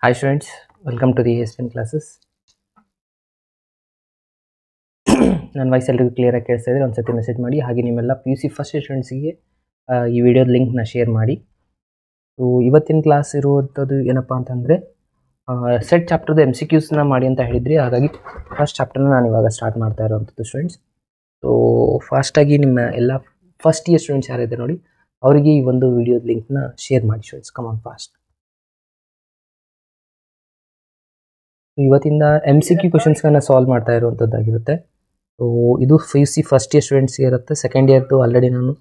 Hi students, welcome to the ASPN classes. ನನ್ನ voice ಎಲ್ಲರಿಗೂ clear ಆಗಿ ಕೇಳಿಸ್ತಾ ಇದ್ರೆ ಒಂದ್ಸತಿ ಮೆಸೇಜ್ ಮಾಡಿ. ಹಾಗೆ ನಿಮ್ಮೆಲ್ಲ PUC ಫಸ್ಟ್ ಸ್ಟೂಡೆಂಟ್ಸಿಗೆ ಈ ವಿಡಿಯೋದ ಲಿಂಕ್ನ ಶೇರ್ ಮಾಡಿ. ಸೊ ಇವತ್ತಿನ ಕ್ಲಾಸ್ ಇರುವಂಥದ್ದು ಏನಪ್ಪ ಅಂತಂದರೆ ಸೆಟ್ ಚಾಪ್ಟರ್ದು MCQsನ ಮಾಡಿ ಅಂತ ಹೇಳಿದ್ರಿ. ಹಾಗಾಗಿ ಫಸ್ಟ್ ಚಾಪ್ಟರ್ನ ನಾನು ಇವಾಗ ಸ್ಟಾರ್ಟ್ ಮಾಡ್ತಾ ಇರೋವಂಥದ್ದು ಸ್ಟೂಡೆಂಟ್ಸ್. ಸೊ ಫಾಸ್ಟಾಗಿ ನಿಮ್ಮ ಎಲ್ಲ ಫಸ್ಟ್ ಇಯರ್ ಸ್ಟೂಡೆಂಟ್ಸ್ ಯಾರಿದೆ ನೋಡಿ ಅವರಿಗೆ ಈ ಒಂದು ವಿಡಿಯೋದ ಲಿಂಕ್ನ ಶೇರ್ ಮಾಡಿ ಸ್ಟೂಡೆಂಟ್ಸ್. Come on fast. ಇವತ್ತಿಂದ MCQ ಕ್ವಶನ್ಸ್ಗಳನ್ನ ಸಾಲ್ವ್ ಮಾಡ್ತಾ ಇರುವಂಥದ್ದಾಗಿರುತ್ತೆ. ಸೊ ಇದು PUC ಫಸ್ಟ್ ಇಯರ್ ಸ್ಟೂಡೆಂಟ್ಸ್ಗೆ ಇರುತ್ತೆ. ಸೆಕೆಂಡ್ ಇಯರ್ದು ಆಲ್ರೆಡಿ ನಾನು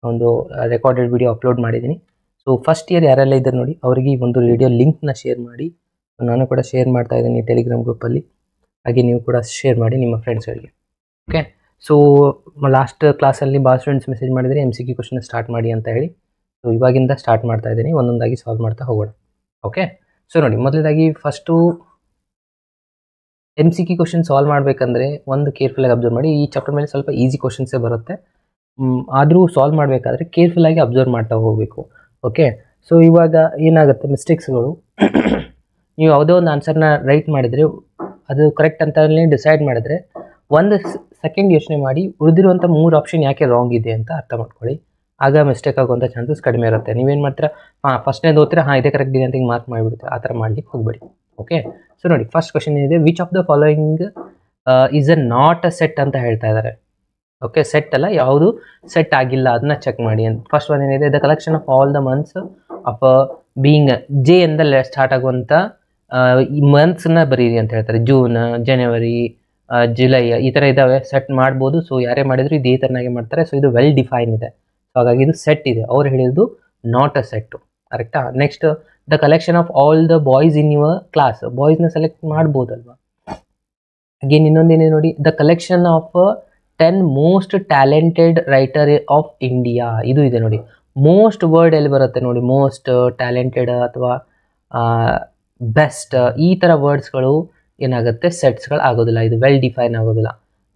ಒಂದು ರೆಕಾರ್ಡೆಡ್ ವಿಡಿಯೋ ಅಪ್ಲೋಡ್ ಮಾಡಿದ್ದೀನಿ. ಸೊ ಫಸ್ಟ್ ಇಯರ್ ಯಾರೆಲ್ಲ ಇದ್ದಾರೆ ನೋಡಿ ಅವರಿಗೆ ಈ ಒಂದು ವಿಡಿಯೋ ಲಿಂಕ್ನ ಶೇರ್ ಮಾಡಿ. ನಾನು ಕೂಡ ಶೇರ್ ಮಾಡ್ತಾ ಇದ್ದೀನಿ ಟೆಲಿಗ್ರಾಮ್ ಗ್ರೂಪಲ್ಲಿ. ಹಾಗೆ ನೀವು ಕೂಡ ಶೇರ್ ಮಾಡಿ ನಿಮ್ಮ ಫ್ರೆಂಡ್ಸ್ಗಳಿಗೆ. ಓಕೆ, ಸೊ ಲಾಸ್ಟ್ ಕ್ಲಾಸಲ್ಲಿ ಭಾಳ ಸ್ಟೂಡೆಂಟ್ಸ್ ಮೆಸೇಜ್ ಮಾಡಿದರೆ MCQ ಕ್ವಶನ್ ಸ್ಟಾರ್ಟ್ ಮಾಡಿ ಅಂತ ಹೇಳಿ. ಸೊ ಇವಾಗಿಂದ ಸ್ಟಾರ್ಟ್ ಮಾಡ್ತಾ ಇದ್ದೀನಿ, ಒಂದೊಂದಾಗಿ ಸಾಲ್ವ್ ಮಾಡ್ತಾ ಹೋಗೋಣ. ಓಕೆ, ಸೊ ನೋಡಿ ಮೊದಲನೇದಾಗಿ ಫಸ್ಟು MCQ ಕ್ವಶನ್ ಸಾಲ್ವ್ ಮಾಡಬೇಕಂದ್ರೆ ಒಂದು ಕೇರ್ಫುಲ್ಲಾಗಿ ಅಬ್ಸರ್ವ್ ಮಾಡಿ. ಈ ಚಾಪ್ಟರ್ ಮೇಲೆ ಸ್ವಲ್ಪ ಈಸಿ ಕ್ವಶನ್ಸೇ ಬರುತ್ತೆ, ಆದರೂ ಸಾಲ್ವ್ ಮಾಡಬೇಕಾದ್ರೆ ಕೇರ್ಫುಲ್ಲಾಗಿ ಅಬ್ಸರ್ವ್ ಮಾಡ್ತಾ ಹೋಗಬೇಕು. ಓಕೆ, ಸೊ ಇವಾಗ ಏನಾಗುತ್ತೆ ಮಿಸ್ಟೇಕ್ಸ್ಗಳು, ನೀವು ಯಾವುದೋ ಒಂದು ಆನ್ಸರ್ನ ರೈಟ್ ಮಾಡಿದರೆ ಅದು ಕರೆಕ್ಟ್ ಅಂತ ಡಿಸೈಡ್ ಮಾಡಿದ್ರೆ ಒಂದು ಸೆಕೆಂಡ್ ಯೋಚನೆ ಮಾಡಿ ಉಳಿದಿರುವಂಥ 3 ಆಪ್ಷನ್ ಯಾಕೆ ರಾಂಗ್ ಇದೆ ಅಂತ ಅರ್ಥ ಮಾಡ್ಕೊಳ್ಳಿ. ಆಗ ಮಿಸ್ಟೇಕ್ ಆಗುವಂಥ ಚಾನ್ಸಸ್ ಕಡಿಮೆ ಇರುತ್ತೆ. ನೀವೇನು ಮಾಡ್ತೀರಾ, ಫಸ್ಟ್ನೇದು ಓದ್ತೀರಾ, ಇದೇ ಕರೆಕ್ಟ್ ಇದೆ ಅಂತ ಹಿಂಗೆ ಮಾರ್ಕ್ ಮಾಡಿಬಿಡ್ತೀರಾ. ಆ ಥರ ಮಾಡ್ಲಿಕ್ಕೆ ಹೋಗಬೇಡಿ. ಓಕೆ, ಸೊ ನೋಡಿ ಫಸ್ಟ್ ಕ್ವಶನ್ ಏನಿದೆ, which of the following is a not a set ಅಂತ ಹೇಳ್ತಾ ಇದ್ದಾರೆ. ಓಕೆ, ಸೆಟ್ ಅಲ್ಲ, ಯಾವುದು ಸೆಟ್ ಆಗಿಲ್ಲ ಅದನ್ನ ಚೆಕ್ ಮಾಡಿ ಅಂತ. ಫಸ್ಟ್ ಒನ್ ಏನಿದೆ, the collection of all the months of being J ಇಂದ ಸ್ಟಾರ್ಟ್ ಆಗುವಂಥ ಈ ಮಂತ್ಸ್ನ ಬರೀರಿ ಅಂತ ಹೇಳ್ತಾರೆ. ಜೂನ್, ಜನವರಿ, ಜುಲೈ ಈ ಥರ ಇದ್ದಾವೆ, ಸೆಟ್ ಮಾಡ್ಬೋದು. ಸೊ ಯಾರೇ ಮಾಡಿದ್ರು ಇದೇ ಥರನಾಗೆ ಮಾಡ್ತಾರೆ. ಸೊ ಇದು ವೆಲ್ ಡಿಫೈನ್ ಇದೆ. ಸೊ ಹಾಗಾಗಿ ಇದು ಸೆಟ್ ಇದೆ. ಅವ್ರು ಹೇಳಿದ್ದು ನಾಟ್ ಅ ಸೆಟ್ಟು, ಕರೆಕ್ಟಾ. Next, the collection of all the boys in your class, ಬಾಯ್ಸ್ನ ಸೆಲೆಕ್ಟ್ ಮಾಡ್ಬೋದಲ್ವಾ. ಅಗೇನ್ ಇನ್ನೊಂದೇನೇ ನೋಡಿ, the collection of 10 most talented writer of India, ಇದು ಇದೆ ನೋಡಿ. ಮೋಸ್ಟ್ ವರ್ಡ್ ಎಲ್ಲಿ ಬರುತ್ತೆ ನೋಡಿ, ಮೋಸ್ಟ್, ಟ್ಯಾಲೆಂಟೆಡ್ ಅಥವಾ ಬೆಸ್ಟ್ ಈ ಥರ ವರ್ಡ್ಸ್ಗಳು ಏನಾಗುತ್ತೆ ಸೆಟ್ಸ್ಗಳು ಆಗೋದಿಲ್ಲ. ಇದು ವೆಲ್ ಡಿಫೈನ್ ಆಗೋದಿಲ್ಲ.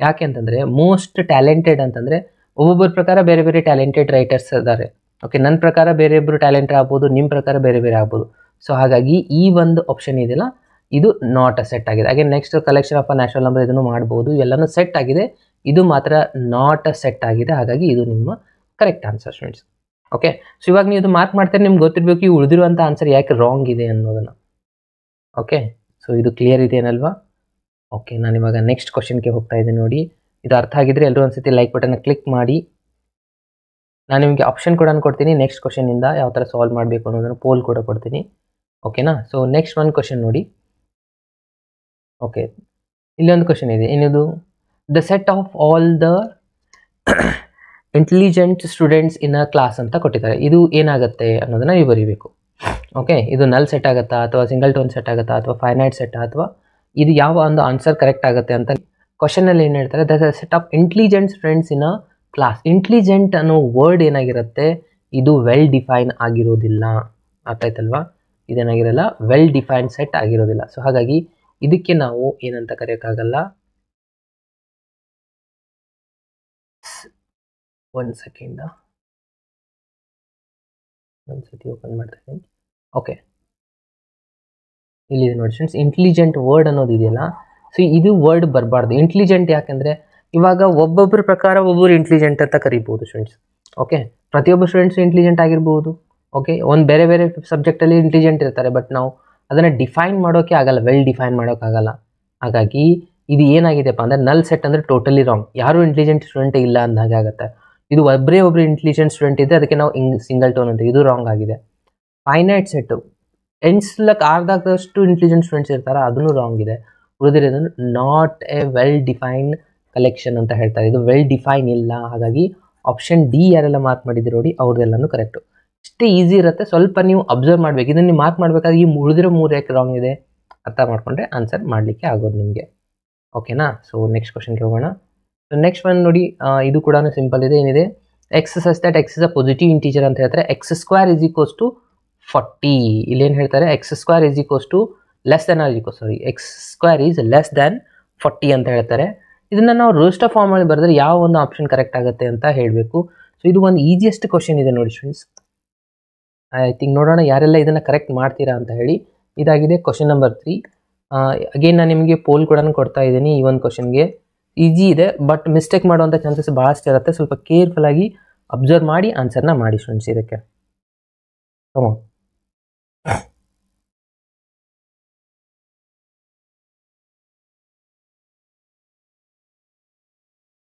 ಯಾಕೆ ಅಂತಂದರೆ ಮೋಸ್ಟ್ ಟ್ಯಾಲೆಂಟೆಡ್ ಅಂತಂದರೆ ಒಬ್ಬೊಬ್ಬರ ಪ್ರಕಾರ ಬೇರೆ ಬೇರೆ ಟ್ಯಾಲೆಂಟೆಡ್ ರೈಟರ್ಸ್ ಇದ್ದಾರೆ. ಓಕೆ, ನನ್ನ ಪ್ರಕಾರ ಬೇರೆ ಒಬ್ಬರು ಟ್ಯಾಲೆಂಟೆಡ್ ಆಗ್ಬೋದು, ನಿಮ್ಮ ಪ್ರಕಾರ ಬೇರೆ ಬೇರೆ ಆಗ್ಬೋದು. ಸೊ ಹಾಗಾಗಿ ಈ ಒಂದು ಆಪ್ಷನ್ ಇದೆಯಲ್ಲ ಇದು ನಾಟ್ ಅ ಸೆಟ್ ಆಗಿದೆ. ಹಾಗೆ next, collection of a national number, ಇದನ್ನು ಮಾಡ್ಬೋದು, ಎಲ್ಲನೂ ಸೆಟ್ ಆಗಿದೆ. ಇದು ಮಾತ್ರ ನಾಟ್ ಅ ಸೆಟ್ ಆಗಿದೆ. ಹಾಗಾಗಿ ಇದು ನಿಮ್ಮ correct answer students. Okay, so ಇವಾಗ ನೀವು ಇದು ಮಾರ್ಕ್ ಮಾಡ್ತಾರೆ, ನಿಮ್ಗೆ ಗೊತ್ತಿರಬೇಕು ಈ ಉಳಿದಿರುವಂಥ ಆನ್ಸರ್ ಯಾಕೆ ರಾಂಗ್ ಇದೆ ಅನ್ನೋದನ್ನು. ಓಕೆ, ಸೊ ಇದು ಕ್ಲಿಯರ್ ಇದೆಯೇನಲ್ವಾ. ಓಕೆ, ನಾನು ಇವಾಗ ನೆಕ್ಸ್ಟ್ ಕ್ವಶನ್ಗೆ ಹೋಗ್ತಾ ಇದ್ದೀನಿ ನೋಡಿ. ಇದು ಅರ್ಥ ಆಗಿದ್ರೆ ಎಲ್ಲರೂ ಒಂದ್ಸತಿ ಲೈಕ್ ಬಟನ್ನ ಕ್ಲಿಕ್ ಮಾಡಿ. ನಾನು ನಿಮಗೆ ಆಪ್ಷನ್ ಕೂಡ ಕೊಡ್ತೀನಿ ನೆಕ್ಸ್ಟ್ ಕ್ವಶನಿಂದ ಯಾವ ಥರ ಸಾಲ್ವ್ ಮಾಡಬೇಕು ಅನ್ನೋದನ್ನು ಪೋಲ್ ಕೂಡ ಕೊಡ್ತೀನಿ. ಓಕೆನಾ. ಸೊ ನೆಕ್ಸ್ಟ್ ಒಂದು ಕ್ವಶನ್ ನೋಡಿ. ಓಕೆ, ಇಲ್ಲೊಂದು ಕ್ವಶನ್ ಇದೆ, ಏನಿದು, the set of all the intelligent students in a class ಅಂತ ಕೊಟ್ಟಿದ್ದಾರೆ. ಇದು ಏನಾಗುತ್ತೆ ಅನ್ನೋದನ್ನು ನೀವು ಬರೀಬೇಕು. ಓಕೆ, ಇದು ನಲ್ ಸೆಟ್ ಆಗುತ್ತಾ ಅಥವಾ ಸಿಂಗಲ್ ಟೋನ್ ಸೆಟ್ ಆಗುತ್ತಾ ಅಥವಾ ಫೈನೈಟ್ ಸೆಟ್ ಅಥವಾ ಇದು ಯಾವ ಒಂದು ಆನ್ಸರ್ ಕರೆಕ್ಟ್ ಆಗುತ್ತೆ ಅಂತ ಕ್ವಶನಲ್ಲಿ ಏನು ಹೇಳ್ತಾರೆ, the set of intelligent students in a class. Intelligent ಅನ್ನೋ ವರ್ಡ್ ಏನಾಗಿರುತ್ತೆ, ಇದು ವೆಲ್ ಡಿಫೈನ್ ಆಗಿರೋದಿಲ್ಲ. ಅರ್ಥ ಆಯ್ತಲ್ವಾ, ಇದೇನಾಗಿರಲ್ಲ, ವೆಲ್ ಡಿಫೈನ್ ಸೆಟ್ ಆಗಿರೋದಿಲ್ಲ. ಸೊ ಹಾಗಾಗಿ ಇದಕ್ಕೆ ನಾವು ಏನಂತ ಕರೆಯೋಕ್ಕಾಗಲ್ಲ. ಒಂದು ಸೆಕೆಂಡ, ಒಂದು ಸತಿ ಓಪನ್ ಮಾಡ್ತಾ ಇದ್ದೀನಿ. ಓಕೆ, ಇಲ್ಲಿದೆ ನೋಡಿ ಸ್ಟೂಡೆಂಟ್ಸ್, ಇಂಟೆಲಿಜೆಂಟ್ ವರ್ಡ್ ಅನ್ನೋದು ಇದೆಯಲ್ಲ, ಸೊ ಇದು ವರ್ಡ್ ಬರಬಾರ್ದು. ಇಂಟೆಲಿಜೆಂಟ್ ಯಾಕೆಂದರೆ ಇವಾಗ ಒಬ್ಬೊಬ್ಬರ ಪ್ರಕಾರ ಒಬ್ಬರು ಇಂಟೆಲಿಜೆಂಟ್ ಅಂತ ಕರಿಬೋದು ಸ್ಟೂಡೆಂಟ್ಸ್. ಓಕೆ, ಪ್ರತಿಯೊಬ್ಬ ಸ್ಟೂಡೆಂಟ್ಸ್ ಇಂಟೆಲಿಜೆಂಟ್ ಆಗಿರ್ಬೋದು. ಓಕೆ, ಒಂದು ಬೇರೆ ಬೇರೆ ಸಬ್ಜೆಕ್ಟಲ್ಲಿ ಇಂಟೆಲಿಜೆಂಟ್ ಇರ್ತಾರೆ, ಬಟ್ ನಾವು ಅದನ್ನು ಡಿಫೈನ್ ಮಾಡೋಕ್ಕೆ ಆಗಲ್ಲ, ವೆಲ್ ಡಿಫೈನ್ ಮಾಡೋಕ್ಕಾಗಲ್ಲ. ಹಾಗಾಗಿ ಇದು ಏನಾಗಿದೆಪ್ಪ ಅಂದರೆ ನಲ್ ಸೆಟ್ ಅಂದರೆ ಟೋಟಲಿ ರಾಂಗ್. ಯಾರೂ ಇಂಟೆಲಿಜೆಂಟ್ ಸ್ಟೂಡೆಂಟೇ ಇಲ್ಲ ಅಂದಾಗೆ ಆಗುತ್ತೆ. ಇದು ಒಬ್ಬರೇ ಒಬ್ಬರು ಇಂಟೆಲಿಜೆಂಟ್ ಸ್ಟೂಡೆಂಟ್ ಇದೆ, ಅದಕ್ಕೆ ನಾವು ಸಿಂಗಲ್ ಟೋನ್ ಅಂತ, ಇದು ರಾಂಗ್ ಆಗಿದೆ. ಫೈನೈಟ್ ಸೆಟ್ಟು ಎನ್ಸ್ಲಕ್ಕೆ ಅರ್ಧದಷ್ಟು ಇಂಟೆಲಿಜೆಂಟ್ ಸ್ಟೂಡೆಂಟ್ಸ್ ಇರ್ತಾರೆ, ಅದನ್ನು ರಾಂಗ್ ಇದೆ. ಉಳಿದಿರೋದನ್ನು not a well define collection ಅಂತ ಹೇಳ್ತಾರೆ. ಇದು ವೆಲ್ ಡಿಫೈನ್ ಇಲ್ಲ. ಹಾಗಾಗಿ ಆಪ್ಷನ್ ಡಿ ಯಾರೆಲ್ಲ ಮಾರ್ಕ್ ಮಾಡಿದ್ರು ನೋಡಿ ಅವ್ರದ್ದೆಲ್ಲನೂ ಕರೆಕ್ಟು. ಇಷ್ಟೇ ಈಸಿ ಇರುತ್ತೆ, ಸ್ವಲ್ಪ ನೀವು ಅಬ್ಸರ್ವ್ ಮಾಡಬೇಕು. ಇದನ್ನು ನೀವು ಮಾರ್ಕ್ ಮಾಡಬೇಕಾದ್ರೆ ಈ ಉಳಿದಿರೋ 3 ಯಾಕೆ ರಾಂಗ್ ಇದೆ ಅರ್ಥ ಮಾಡ್ಕೊಂಡ್ರೆ ಆನ್ಸರ್ ಮಾಡಲಿಕ್ಕೆ ಆಗೋದು ನಿಮಗೆ. ಓಕೆನಾ. ಸೊ ನೆಕ್ಸ್ಟ್ ಕ್ವಶನ್ಗೆ ಹೋಗೋಣ. ಸೊ ನೆಕ್ಸ್ಟ್ ಒನ್ ನೋಡಿ, ಇದು ಕೂಡ ಸಿಂಪಲ್ ಇದೆ. ಏನಿದೆ, x such that x is a positive integer ಅಂತ ಹೇಳ್ತಾರೆ. X square is equals to 40. ಇಲ್ಲೇನು ಹೇಳ್ತಾರೆ, x square is equals to less than or equal, sorry, x square is less than 40 ಅಂತ ಹೇಳ್ತಾರೆ. ಇದನ್ನು ನಾವು ರೋಸ್ಟರ್ ಫಾರ್ಮಲ್ಲಿ ಬರೆದ್ರೆ ಯಾವ ಒಂದು ಆಪ್ಷನ್ ಕರೆಕ್ಟ್ ಆಗುತ್ತೆ ಅಂತ ಹೇಳಬೇಕು. ಸೊ ಇದು ಒಂದು ಈಸಿಯೆಸ್ಟ್ ಕ್ವಶನ್ ಇದೆ ನೋಡಿ ಸ್ಟೂಡೆಂಟ್ಸ್. ಐ ಥಿಂಕ್ ನೋಡೋಣ ಯಾರೆಲ್ಲ ಇದನ್ನು ಕರೆಕ್ಟ್ ಮಾಡ್ತೀರಾ ಅಂತ ಹೇಳಿ. ಇದಾಗಿದೆ ಕ್ವಶನ್ ನಂಬರ್ 3. ಅಗೇನ್ ನಾನು ನಿಮಗೆ ಪೋಲ್ ಕೂಡ ಕೊಡ್ತಾ ಇದ್ದೀನಿ. ಈ ಒಂದು ಕ್ವಶನ್ಗೆ ಈಸಿ ಇದೆ, ಬಟ್ ಮಿಸ್ಟೇಕ್ ಮಾಡುವಂಥ ಚಾನ್ಸಸ್ ಭಾಳಷ್ಟು ಇರುತ್ತೆ. ಸ್ವಲ್ಪ ಕೇರ್ಫುಲ್ಲಾಗಿ ಅಬ್ಸರ್ವ್ ಮಾಡಿ ಆನ್ಸರ್ನ ಮಾಡಿ ಸ್ಟೂಡೆಂಟ್ಸ್. ಇದಕ್ಕೆ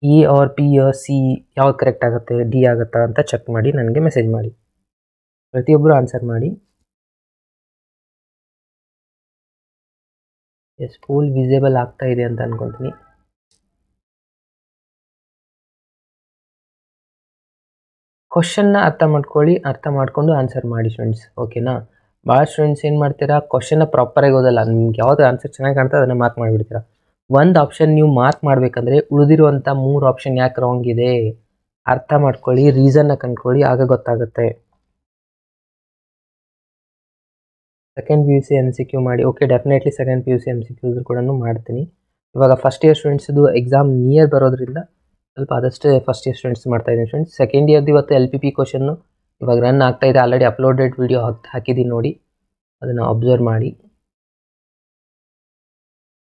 ಇ ಆರ್ ಪಿ ಸಿ ಯಾವ್ದು ಕರೆಕ್ಟ್ ಆಗುತ್ತೆ, ಡಿ ಆಗುತ್ತಾ ಅಂತ ಚೆಕ್ ಮಾಡಿ ನನಗೆ ಮೆಸೇಜ್ ಮಾಡಿ. ಪ್ರತಿಯೊಬ್ಬರು ಆನ್ಸರ್ ಮಾಡಿ. ಎಸ್, ಪೋಲ್ ವಿಸಿಬಲ್ ಆಗ್ತಾ ಇದೆ ಅಂತ ಅನ್ಕೊತೀನಿ. ಕ್ವಶನ್ನ ಅರ್ಥ ಮಾಡ್ಕೊಳ್ಳಿ, ಅರ್ಥ ಮಾಡ್ಕೊಂಡು ಆನ್ಸರ್ ಮಾಡಿ ಸ್ಟೂಡೆಂಟ್ಸ್. ಓಕೆನಾ? ಭಾಳ ಸ್ಟೂಡೆಂಟ್ಸ್ ಏನು ಮಾಡ್ತೀರಾ, ಕ್ವಶನ್ನ ಪ್ರಾಪರಾಗಿ ಓದಲ್ಲ. ನಿಮ್ಗೆ ಯಾವ್ದು ಆನ್ಸರ್ ಚೆನ್ನಾಗಿ ಕಾಣ್ತದೆ ಅದನ್ನು ಮಾರ್ಕ್ ಮಾಡಿಬಿಡ್ತೀರಾ. ಒಂದು ಆಪ್ಷನ್ ನೀವು ಮಾರ್ಕ್ ಮಾಡಬೇಕಂದ್ರೆ ಉಳಿದಿರುವಂಥ 3 ಆಪ್ಷನ್ ಯಾಕೆ ರಾಂಗ್ ಇದೆ ಅರ್ಥ ಮಾಡ್ಕೊಳ್ಳಿ, ರೀಸನ್ನ ಕಂಡ್ಕೊಳ್ಳಿ, ಆಗ ಗೊತ್ತಾಗುತ್ತೆ. ಸೆಕೆಂಡ್ PUC MCQ ಮಾಡಿ. Okay, definitely second PUC MCQ ಕೂಡ ಮಾಡ್ತೀನಿ. ಇವಾಗ ಫಸ್ಟ್ ಇಯರ್ ಸ್ಟೂಡೆಂಟ್ಸ್ದು ಎಕ್ಸಾಮ್ ನಿಯರ್ ಬರೋದ್ರಿಂದ ಸ್ವಲ್ಪ ಆದಷ್ಟು ಫಸ್ಟ್ ಇಯರ್ ಸ್ಟೂಡೆಂಟ್ಸ್ ಮಾಡ್ತಾ ಇದ್ದೀನಿ ಸ್ಟೂಡೆಂಟ್ಸ್. ಸೆಕೆಂಡ್ ಇಯರ್ದು ಇವತ್ತು LPP ಕ್ವಶನ್ನು ಇವಾಗ ರನ್ ಆಗ್ತಾ ಇದೆ. ಆಲ್ರೆಡಿ ಅಪ್ಲೋಡೆಡ್ ವಿಡಿಯೋ ಹಾಕಿದ್ದೀನಿ ನೋಡಿ, ಅದನ್ನು ಅಬ್ಸರ್ವ್ ಮಾಡಿ.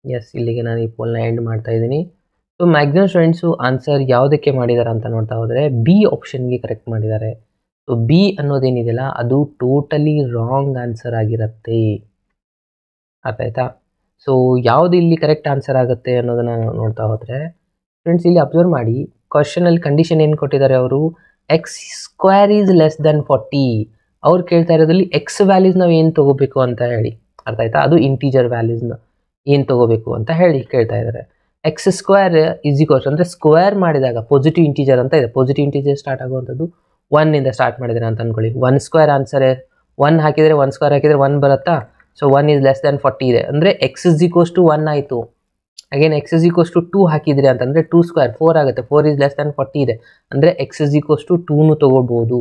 ಎಸ್, ಇಲ್ಲಿಗೆ ನಾನು ಈ ಪೋಲ್ನ ಎಂಡ್ ಮಾಡ್ತಾ ಇದ್ದೀನಿ. ಸೊ ಮ್ಯಾಕ್ಸಿಮಮ್ ಸ್ಟೂಡೆಂಟ್ಸು ಆನ್ಸರ್ ಯಾವುದಕ್ಕೆ ಮಾಡಿದ್ದಾರೆ ಅಂತ ನೋಡ್ತಾ ಹೋದರೆ ಬಿ ಆಪ್ಷನ್ಗೆ ಕರೆಕ್ಟ್ ಮಾಡಿದ್ದಾರೆ. ಸೊ ಬಿ ಅನ್ನೋದೇನಿದೆಯಲ್ಲ ಅದು ಟೋಟಲಿ ರಾಂಗ್ ಆನ್ಸರ್ ಆಗಿರುತ್ತೆ. ಅರ್ಥ ಆಯ್ತಾ? ಸೊ ಯಾವುದು ಇಲ್ಲಿ ಕರೆಕ್ಟ್ ಆನ್ಸರ್ ಆಗುತ್ತೆ ಅನ್ನೋದನ್ನು ನೋಡ್ತಾ ಹೋದರೆ ಫ್ರೆಂಡ್ಸ್, ಇಲ್ಲಿ ಅಬ್ಸರ್ವ್ ಮಾಡಿ. ಕ್ವಶನಲ್ಲಿ ಕಂಡೀಷನ್ ಏನು ಕೊಟ್ಟಿದ್ದಾರೆ ಅವರು, x² ಈಸ್ ಲೆಸ್ ದೆನ್ 40. ಅವ್ರು ಕೇಳ್ತಾ ಇರೋದ್ರಲ್ಲಿ ಎಕ್ಸ್ ವ್ಯಾಲ್ಯೂಸ್ ನಾವು ಏನು ತೊಗೋಬೇಕು ಅಂತ ಹೇಳಿ. ಅರ್ಥ ಆಯ್ತಾ? ಅದು ಇಂಟೀಜರ್ ವ್ಯಾಲ್ಯೂಸ್ನ ಏನು ತೊಗೋಬೇಕು ಅಂತ ಹೇಳಿ ಕೇಳ್ತಾ ಇದ್ದಾರೆ. x² ಈಸ್ ಈಕ್ವಲ್ಸ್ ಅಂದರೆ ಸ್ಕ್ವೇರ್ ಮಾಡಿದಾಗ ಪಾಸಿಟಿವ್ ಇಂಟೀಜರ್ ಅಂತ ಇದೆ. ಪಾಸಿಟಿವ್ ಇಂಟೀಜರ್ ಸ್ಟಾರ್ಟ್ ಆಗುವಂಥದ್ದು 1 ಇಂದ ಸ್ಟಾರ್ಟ್ ಮಾಡಿದ್ರೆ ಅಂತ ಅಂದ್ಕೊಳ್ಳಿ. 1² ಆನ್ಸರ್ 1 ಹಾಕಿದರೆ 1² ಹಾಕಿದರೆ 1 ಬರುತ್ತಾ? ಸೊ 1 ಈಸ್ ಲೆಸ್ ದೆನ್ 40 ಇದೆ ಅಂದರೆ x ಇಸ್ ಈಕ್ವಲ್ಸ್ ಟು 1 ಆಯಿತು. Again x is equals to 2 ಹಾಕಿದ್ರಿ ಅಂತಂದರೆ 2² 4 ಆಗುತ್ತೆ. 4 ಈಸ್ ಲೆಸ್ ದೆನ್ 40 ಇದೆ ಅಂದರೆ x ಇಸ್ ಈಕ್ವಲ್ಸ್ ಟು 2ನು ತೊಗೋಬೋದು,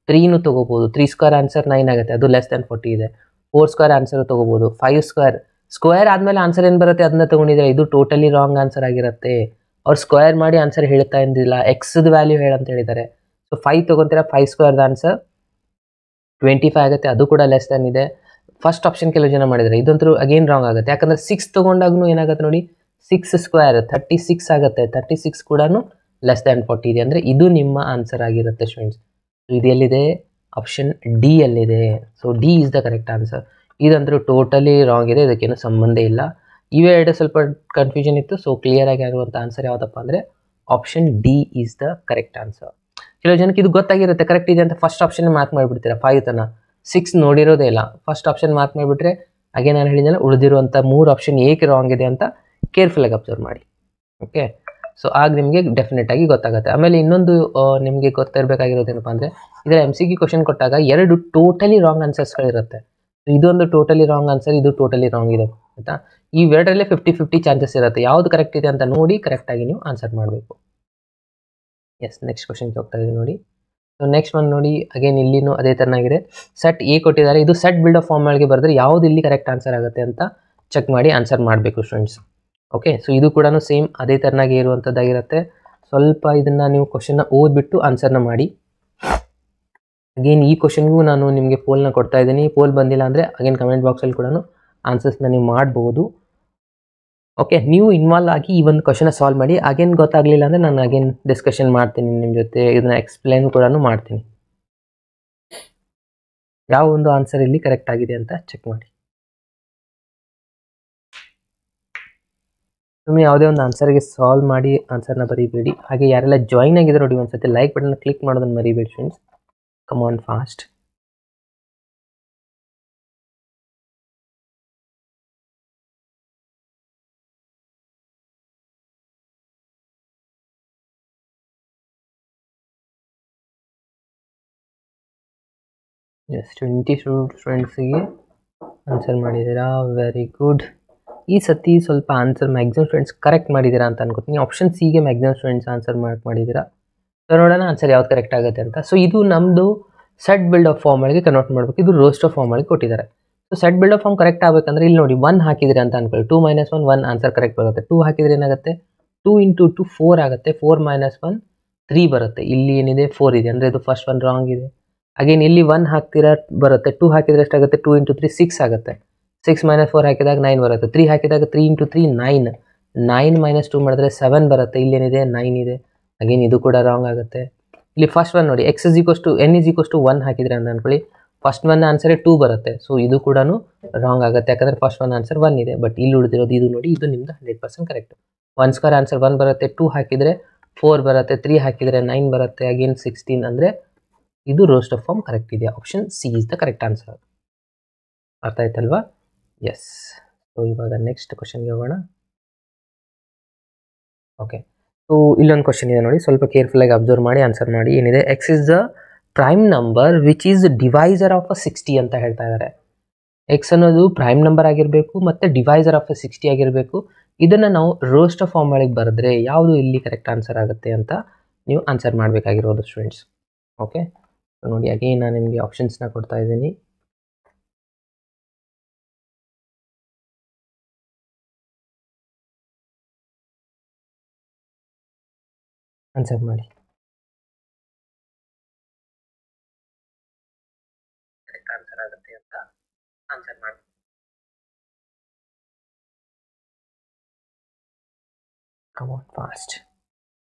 3ನು ತೊಗೋಬೋದು. 3² ಆನ್ಸರ್ 9 ಆಗುತ್ತೆ, ಅದು ಲೆಸ್ ದೆನ್ 40 ಇದೆ. 4² ಆನ್ಸರ್ ತೊಗೋಬೋದು. 5² ಸ್ಕ್ವೇರ್ ಆದಮೇಲೆ ಆನ್ಸರ್ ಏನು ಬರುತ್ತೆ ಅದನ್ನ ತೊಗೊಂಡಿದ್ದಾರೆ. ಇದು ಟೋಟಲಿ ರಾಂಗ್ ಆನ್ಸರ್ ಆಗಿರುತ್ತೆ. ಅವ್ರು ಸ್ಕ್ವೇರ್ ಮಾಡಿ ಆನ್ಸರ್ ಹೇಳ್ತಾ ಇದ್ದಿಲ್ಲ, ಎಕ್ಸ್ದು ವ್ಯಾಲ್ಯೂ ಹೇಳಂತ ಹೇಳಿದ್ದಾರೆ. ಸೊ 5 ತೊಗೊತೀರಾ, 5² ಆನ್ಸರ್ 25 ಆಗುತ್ತೆ, ಅದು ಕೂಡ ಲೆಸ್ ದೆನ್ ಇದೆ. ಫಸ್ಟ್ ಆಪ್ಷನ್ ಕೆಲವು ಜನ ಮಾಡಿದ್ದಾರೆ, ಇದಂತೂ ಅಗೇನ್ ರಾಂಗ್ ಆಗುತ್ತೆ. ಯಾಕಂದರೆ 6 ತೊಗೊಂಡಾಗೂ ಏನಾಗುತ್ತೆ ನೋಡಿ, 6² 36 ಆಗುತ್ತೆ. 36 ಕೂಡ ಲೆಸ್ ದ್ಯಾನ್ 40 ಇದೆ ಅಂದರೆ ಇದು ನಿಮ್ಮ ಆನ್ಸರ್ ಆಗಿರುತ್ತೆ ಸ್ಟೂಡೆಂಟ್ಸ್. ಇದು ಎಲ್ಲಿದೆ? ಆಪ್ಷನ್ ಡಿ ಯಲ್ಲಿದೆ. So D is the correct answer. ಇದಂತೂ ಟೋಟಲಿ ರಾಂಗ್ ಇದೆ, ಇದಕ್ಕೇನು ಸಂಬಂಧ ಇಲ್ಲ. ಇವೇ ಎರಡು ಸ್ವಲ್ಪ ಕನ್ಫ್ಯೂಷನ್ ಇತ್ತು. ಸೊ ಕ್ಲಿಯರ್ ಆಗಿ ಆಗಿರುವಂಥ ಆನ್ಸರ್ ಯಾವುದಪ್ಪ ಅಂದರೆ option D is the correct answer. ಕೆಲವು ಜನಕ್ಕೆ ಇದು ಗೊತ್ತಾಗಿರುತ್ತೆ ಕರೆಕ್ಟ್ ಇದೆ ಅಂತ ಫಸ್ಟ್ ಆಪ್ಷನ್ ಮಾರ್ಕ್ ಮಾಡಿಬಿಡ್ತೀರಾ. 5 ತನಕ 6 ನೋಡಿರೋದೇ ಇಲ್ಲ, ಫಸ್ಟ್ ಆಪ್ಷನ್ ಮಾರ್ಕ್ ಮಾಡಿಬಿಟ್ರೆ ಹಾಗೆ ನಾನು ಹೇಳಿದ್ನಲ್ಲ ಉಳಿದಿರುವಂಥ 3 ಆಪ್ಷನ್ ಏಕೆ ರಾಂಗ್ ಇದೆ ಅಂತ ಕೇರ್ಫುಲ್ಲಾಗಿ ಅಬ್ಸರ್ವ್ ಮಾಡಿ. ಓಕೆ, ಸೊ ಆಗ ನಿಮಗೆ ಡೆಫಿನೆಟ್ ಆಗಿ ಗೊತ್ತಾಗುತ್ತೆ. ಆಮೇಲೆ ಇನ್ನೊಂದು ನಿಮಗೆ ಗೊತ್ತಿರಬೇಕಾಗಿರೋದೇನಪ್ಪ ಅಂದರೆ ಇದರ MCQ ಕ್ವಶನ್ ಕೊಟ್ಟಾಗ 2 ಟೋಟಲಿ ರಾಂಗ್ ಆನ್ಸರ್ಸ್ಗಳಿರುತ್ತೆ. ಇದೊಂದು ಟೋಟಲಿ ರಾಂಗ್ ಆನ್ಸರ್, ಇದು ಟೋಟಲಿ ರಾಂಗ್ ಇದೆ ಆಯಿತಾ. ಈ ಎರಡರಲ್ಲೇ 50-50 ಚಾನ್ಸಸ್ ಇರುತ್ತೆ. ಯಾವುದು ಕರೆಕ್ಟ್ ಇದೆ ಅಂತ ನೋಡಿ ಕರೆಕ್ಟಾಗಿ ನೀವು ಆನ್ಸರ್ ಮಾಡಬೇಕು. ಎಸ್, ನೆಕ್ಸ್ಟ್ ಕ್ವಶನ್ಗೆ ಹೋಗ್ತಾ ಇದ್ದೀವಿ ನೋಡಿ. ಸೊ ನೆಕ್ಸ್ಟ್ ಒಂದು ನೋಡಿ, ಅಗೇನ್ ಇಲ್ಲಿನೂ ಅದೇ ಥರನಾಗಿದೆ. ಸೆಟ್ ಎ ಕೊಟ್ಟಿದ್ದಾರೆ, ಇದು ಸೆಟ್ ಬಿಲ್ಡ್ ಆಫ್ ಫಾರ್ಮ್ ಒಳಗೆ ಬರೆದ್ರೆ ಯಾವುದು ಇಲ್ಲಿ ಕರೆಕ್ಟ್ ಆನ್ಸರ್ ಆಗುತ್ತೆ ಅಂತ ಚೆಕ್ ಮಾಡಿ ಆನ್ಸರ್ ಮಾಡಬೇಕು ಸ್ಟೂಡೆಂಟ್ಸ್. ಓಕೆ, ಸೊ ಇದು ಕೂಡ ಸೇಮ್ ಅದೇ ಥರನಾಗಿ ಇರುವಂಥದ್ದಾಗಿರುತ್ತೆ. ಸ್ವಲ್ಪ ಇದನ್ನು ನೀವು ಕ್ವಶನ್ನ ಓದ್ಬಿಟ್ಟು ಆನ್ಸರ್ನ ಮಾಡಿ. ಅಗೇನ್ ಈ ಕ್ವಶನ್ಗೂ ನಾನು ನಿಮಗೆ ಪೋಲ್ನ ಕೊಡ್ತಾ ಇದ್ದೀನಿ. ಪೋಲ್ ಬಂದಿಲ್ಲ ಅಂದರೆ ಅಗೇನ್ ಕಮೆಂಟ್ ಬಾಕ್ಸಲ್ಲಿ ಕೂಡ ಆನ್ಸರ್ಸ್ನ ನೀವು ಮಾಡ್ಬೋದು. ಓಕೆ, ನೀವು ಇನ್ವಾಲ್ವ್ ಆಗಿ ಈ ಒಂದು ಕ್ವಶನ ಸಾಲ್ವ್ ಮಾಡಿ. ಅಗೇನ್ ಗೊತ್ತಾಗಲಿಲ್ಲ ಅಂದರೆ ನಾನು ಅಗೇನ್ ಡಿಸ್ಕಷನ್ ಮಾಡ್ತೀನಿ ನಿಮ್ಮ ಜೊತೆ, ಇದನ್ನ ಎಕ್ಸ್ಪ್ಲೇನ್ ಕೂಡ ಮಾಡ್ತೀನಿ. ಯಾವ ಒಂದು ಆನ್ಸರ್ ಇಲ್ಲಿ ಕರೆಕ್ಟ್ ಆಗಿದೆ ಅಂತ ಚೆಕ್ ಮಾಡಿ. ಸುಮ್ಮನೆ ಯಾವುದೇ ಒಂದು ಆನ್ಸರ್ಗೆ ಸಾಲ್ವ್ ಮಾಡಿ ಆನ್ಸರ್ನ ಬರೀಬೇಡಿ. ಹಾಗೆ ಯಾರೆಲ್ಲ ಜಾಯ್ನ್ ಆಗಿದ್ದಾರೆ ನೋಡಿ ಒಂದ್ಸತಿ ಲೈಕ್ ಬಟನ್ನ ಕ್ಲಿಕ್ ಮಾಡೋದನ್ನು ಮರಿಬೇಡಿ friends. Come on fast. Yes, 20 ಸ್ಟೂಡೆಂಟ್ಸಿಗೆ ಆನ್ಸರ್ ಮಾಡಿದ್ದೀರಾ, ವೆರಿ ಗುಡ್. ಈ ಸತಿ ಸ್ವಲ್ಪ ಆನ್ಸರ್ ಮ್ಯಾಕ್ಸಿಮಮ್ ಸ್ಟೂಡೆಂಟ್ಸ್ ಕರೆಕ್ಟ್ ಮಾಡಿದ್ದೀರಾ ಅಂತ ಅನ್ಕೋತೀನಿ. ಆಪ್ಷನ್ ಸಿಗೆ ಮ್ಯಾಕ್ಸಿಮಮ್ ಸ್ಟೂಡೆಂಟ್ಸ್ ಆನ್ಸರ್ ಮಾಡಿದ್ದೀರಾ. ಸೊ ನೋಡೋಣ ಆನ್ಸರ್ ಯಾವ್ದು ಕರೆಕ್ಟ್ ಆಗುತ್ತೆ ಅಂತ. ಸೊ ಇದು ನಮ್ಮದು ಸೆಟ್ ಬಿಲ್ಡ್ ಆಫ್ ಫಾರ್ಮ್ ಒಳಗೆ ಕನ್ವರ್ಟ್ ಮಾಡಬೇಕು. ಇದು ರೋಸ್ಟ್ ಆಫ್ ಫಾರ್ಮ್ ಒಳಗೆ ಕೊಟ್ಟಿದ್ದಾರೆ. So set builder form correct ಆಗಬೇಕಂದ್ರೆ ಇಲ್ಲಿ ನೋಡಿ 1 ಹಾಕಿದ್ರೆ ಅಂತ ಅನ್ಕೊಳ್ಳಿ. 2 - 1 1 ಆನ್ಸರ್ ಕರೆಕ್ಟ್ ಬರುತ್ತೆ. 2 ಹಾಕಿದ್ರೆ ಏನಾಗುತ್ತೆ, 2 × 2 4 ಆಗುತ್ತೆ. 4 - 1 3 ಬರುತ್ತೆ. ಇಲ್ಲಿ ಏನಿದೆ 4 ಇದೆ ಅಂದರೆ ಇದು ಫಸ್ಟ್ ಒನ್ ರಾಂಗ್ ಇದೆ. ಅಗೇನ್ ಇಲ್ಲಿ 1 ಹಾಕ್ತಿರಾ ಬರುತ್ತೆ. 2 ಹಾಕಿದರೆ ಎಷ್ಟಾಗುತ್ತೆ, 2 × 3 6 ಆಗುತ್ತೆ. 6 - 4 ಹಾಕಿದಾಗ 9 ಬರುತ್ತೆ. 3 ಹಾಕಿದಾಗ 3 × 3 9. 9 - 2 ಮಾಡಿದ್ರೆ 7 ಬರುತ್ತೆ. ಇಲ್ಲೇನಿದೆ 9 ಇದೆ. ಅಗೇನ್ ಇದು ಕೂಡ ರಾಂಗ್ ಆಗುತ್ತೆ. ಇಲ್ಲಿ ಫಸ್ಟ್ ಒನ್ ನೋಡಿ, x n 1 ಹಾಕಿದ್ರೆ ಅಂತ ಅನ್ಕೊಳ್ಳಿ, ಫಸ್ಟ್ ಒನ್ ಆನ್ಸರ್ 2 ಬರುತ್ತೆ. ಸೊ ಇದು ಕೂಡ ರಾಂಗ್ ಆಗುತ್ತೆ, ಯಾಕಂದರೆ ಫಸ್ಟ್ ಒನ್ ಆನ್ಸರ್ 1 ಇದೆ. ಬಟ್ ಇಲ್ಲಿ ಉಳಿದಿರೋದು ಇದು ನೋಡಿ, ಇದು ನಿಮ್ದು 100% ಕರೆಕ್ಟ್. 1 ಸ್ಕ್ವೇರ್ ಆನ್ಸರ್ 1 ಬರುತ್ತೆ, 2 ಹಾಕಿದರೆ 4 ಬರುತ್ತೆ, 3 ಹಾಕಿದರೆ 9 ಬರುತ್ತೆ, ಅಗೇನ್ 16. ಅಂದರೆ ಇದು ರೋಸ್ಟ್ ಆಫ್ ಫಾರ್ಮ್ ಕರೆಕ್ಟ್ ಇದೆ. Option C is the correct answer. ಅರ್ಥ ಆಯ್ತಲ್ವಾ? ಎಸ್. ಸೊ ಇವಾಗ ನೆಕ್ಸ್ಟ್ ಕ್ವಶನ್ಗೆ ಹೋಗೋಣ. ಓಕೆ, ಸೊ ಇಲ್ಲೊಂದು ಕ್ವಶನ್ ಇದೆ ನೋಡಿ, ಸ್ವಲ್ಪ ಕೇರ್ಫುಲ್ಲಾಗಿ ಅಬ್ಸರ್ವ್ ಮಾಡಿ ಆನ್ಸರ್ ಮಾಡಿ. ಏನಿದೆ, X is the prime number which is divisor of 60 ಅಂತ ಹೇಳ್ತಾ ಇದ್ದಾರೆ. ಎಕ್ಸ್ ಅನ್ನೋದು ಪ್ರೈಮ್ ನಂಬರ್ ಆಗಿರಬೇಕು ಮತ್ತು ಡಿವೈಸರ್ ಆಫ್ 60 ಆಗಿರಬೇಕು. ಇದನ್ನು ನಾವು ರೋಸ್ಟ್ ಆಫ್ ಫಾರ್ಮ್ ಒಳಗೆ ಬರೆದ್ರೆ ಯಾವುದು ಇಲ್ಲಿ ಕರೆಕ್ಟ್ ಆನ್ಸರ್ ಆಗುತ್ತೆ ಅಂತ ನೀವು ಆನ್ಸರ್ ಮಾಡಬೇಕಾಗಿರೋದು ಸ್ಟೂಡೆಂಟ್ಸ್. ಓಕೆ, ಸೊ ನೋಡಿ, ಅಗೇನ್ ನಾನು ನಿಮಗೆ ಆಪ್ಷನ್ಸ್ನ ಕೊಡ್ತಾ ಇದ್ದೀನಿ. ಆನ್ಸರ್ ಮಾಡಿ. ಕರೆಕ್ಟ್ ಆನ್ಸರ್ ಆಗುತ್ತೆ ಅಂತ ಆನ್ಸರ್ ಮಾಡಿ. Come on fast.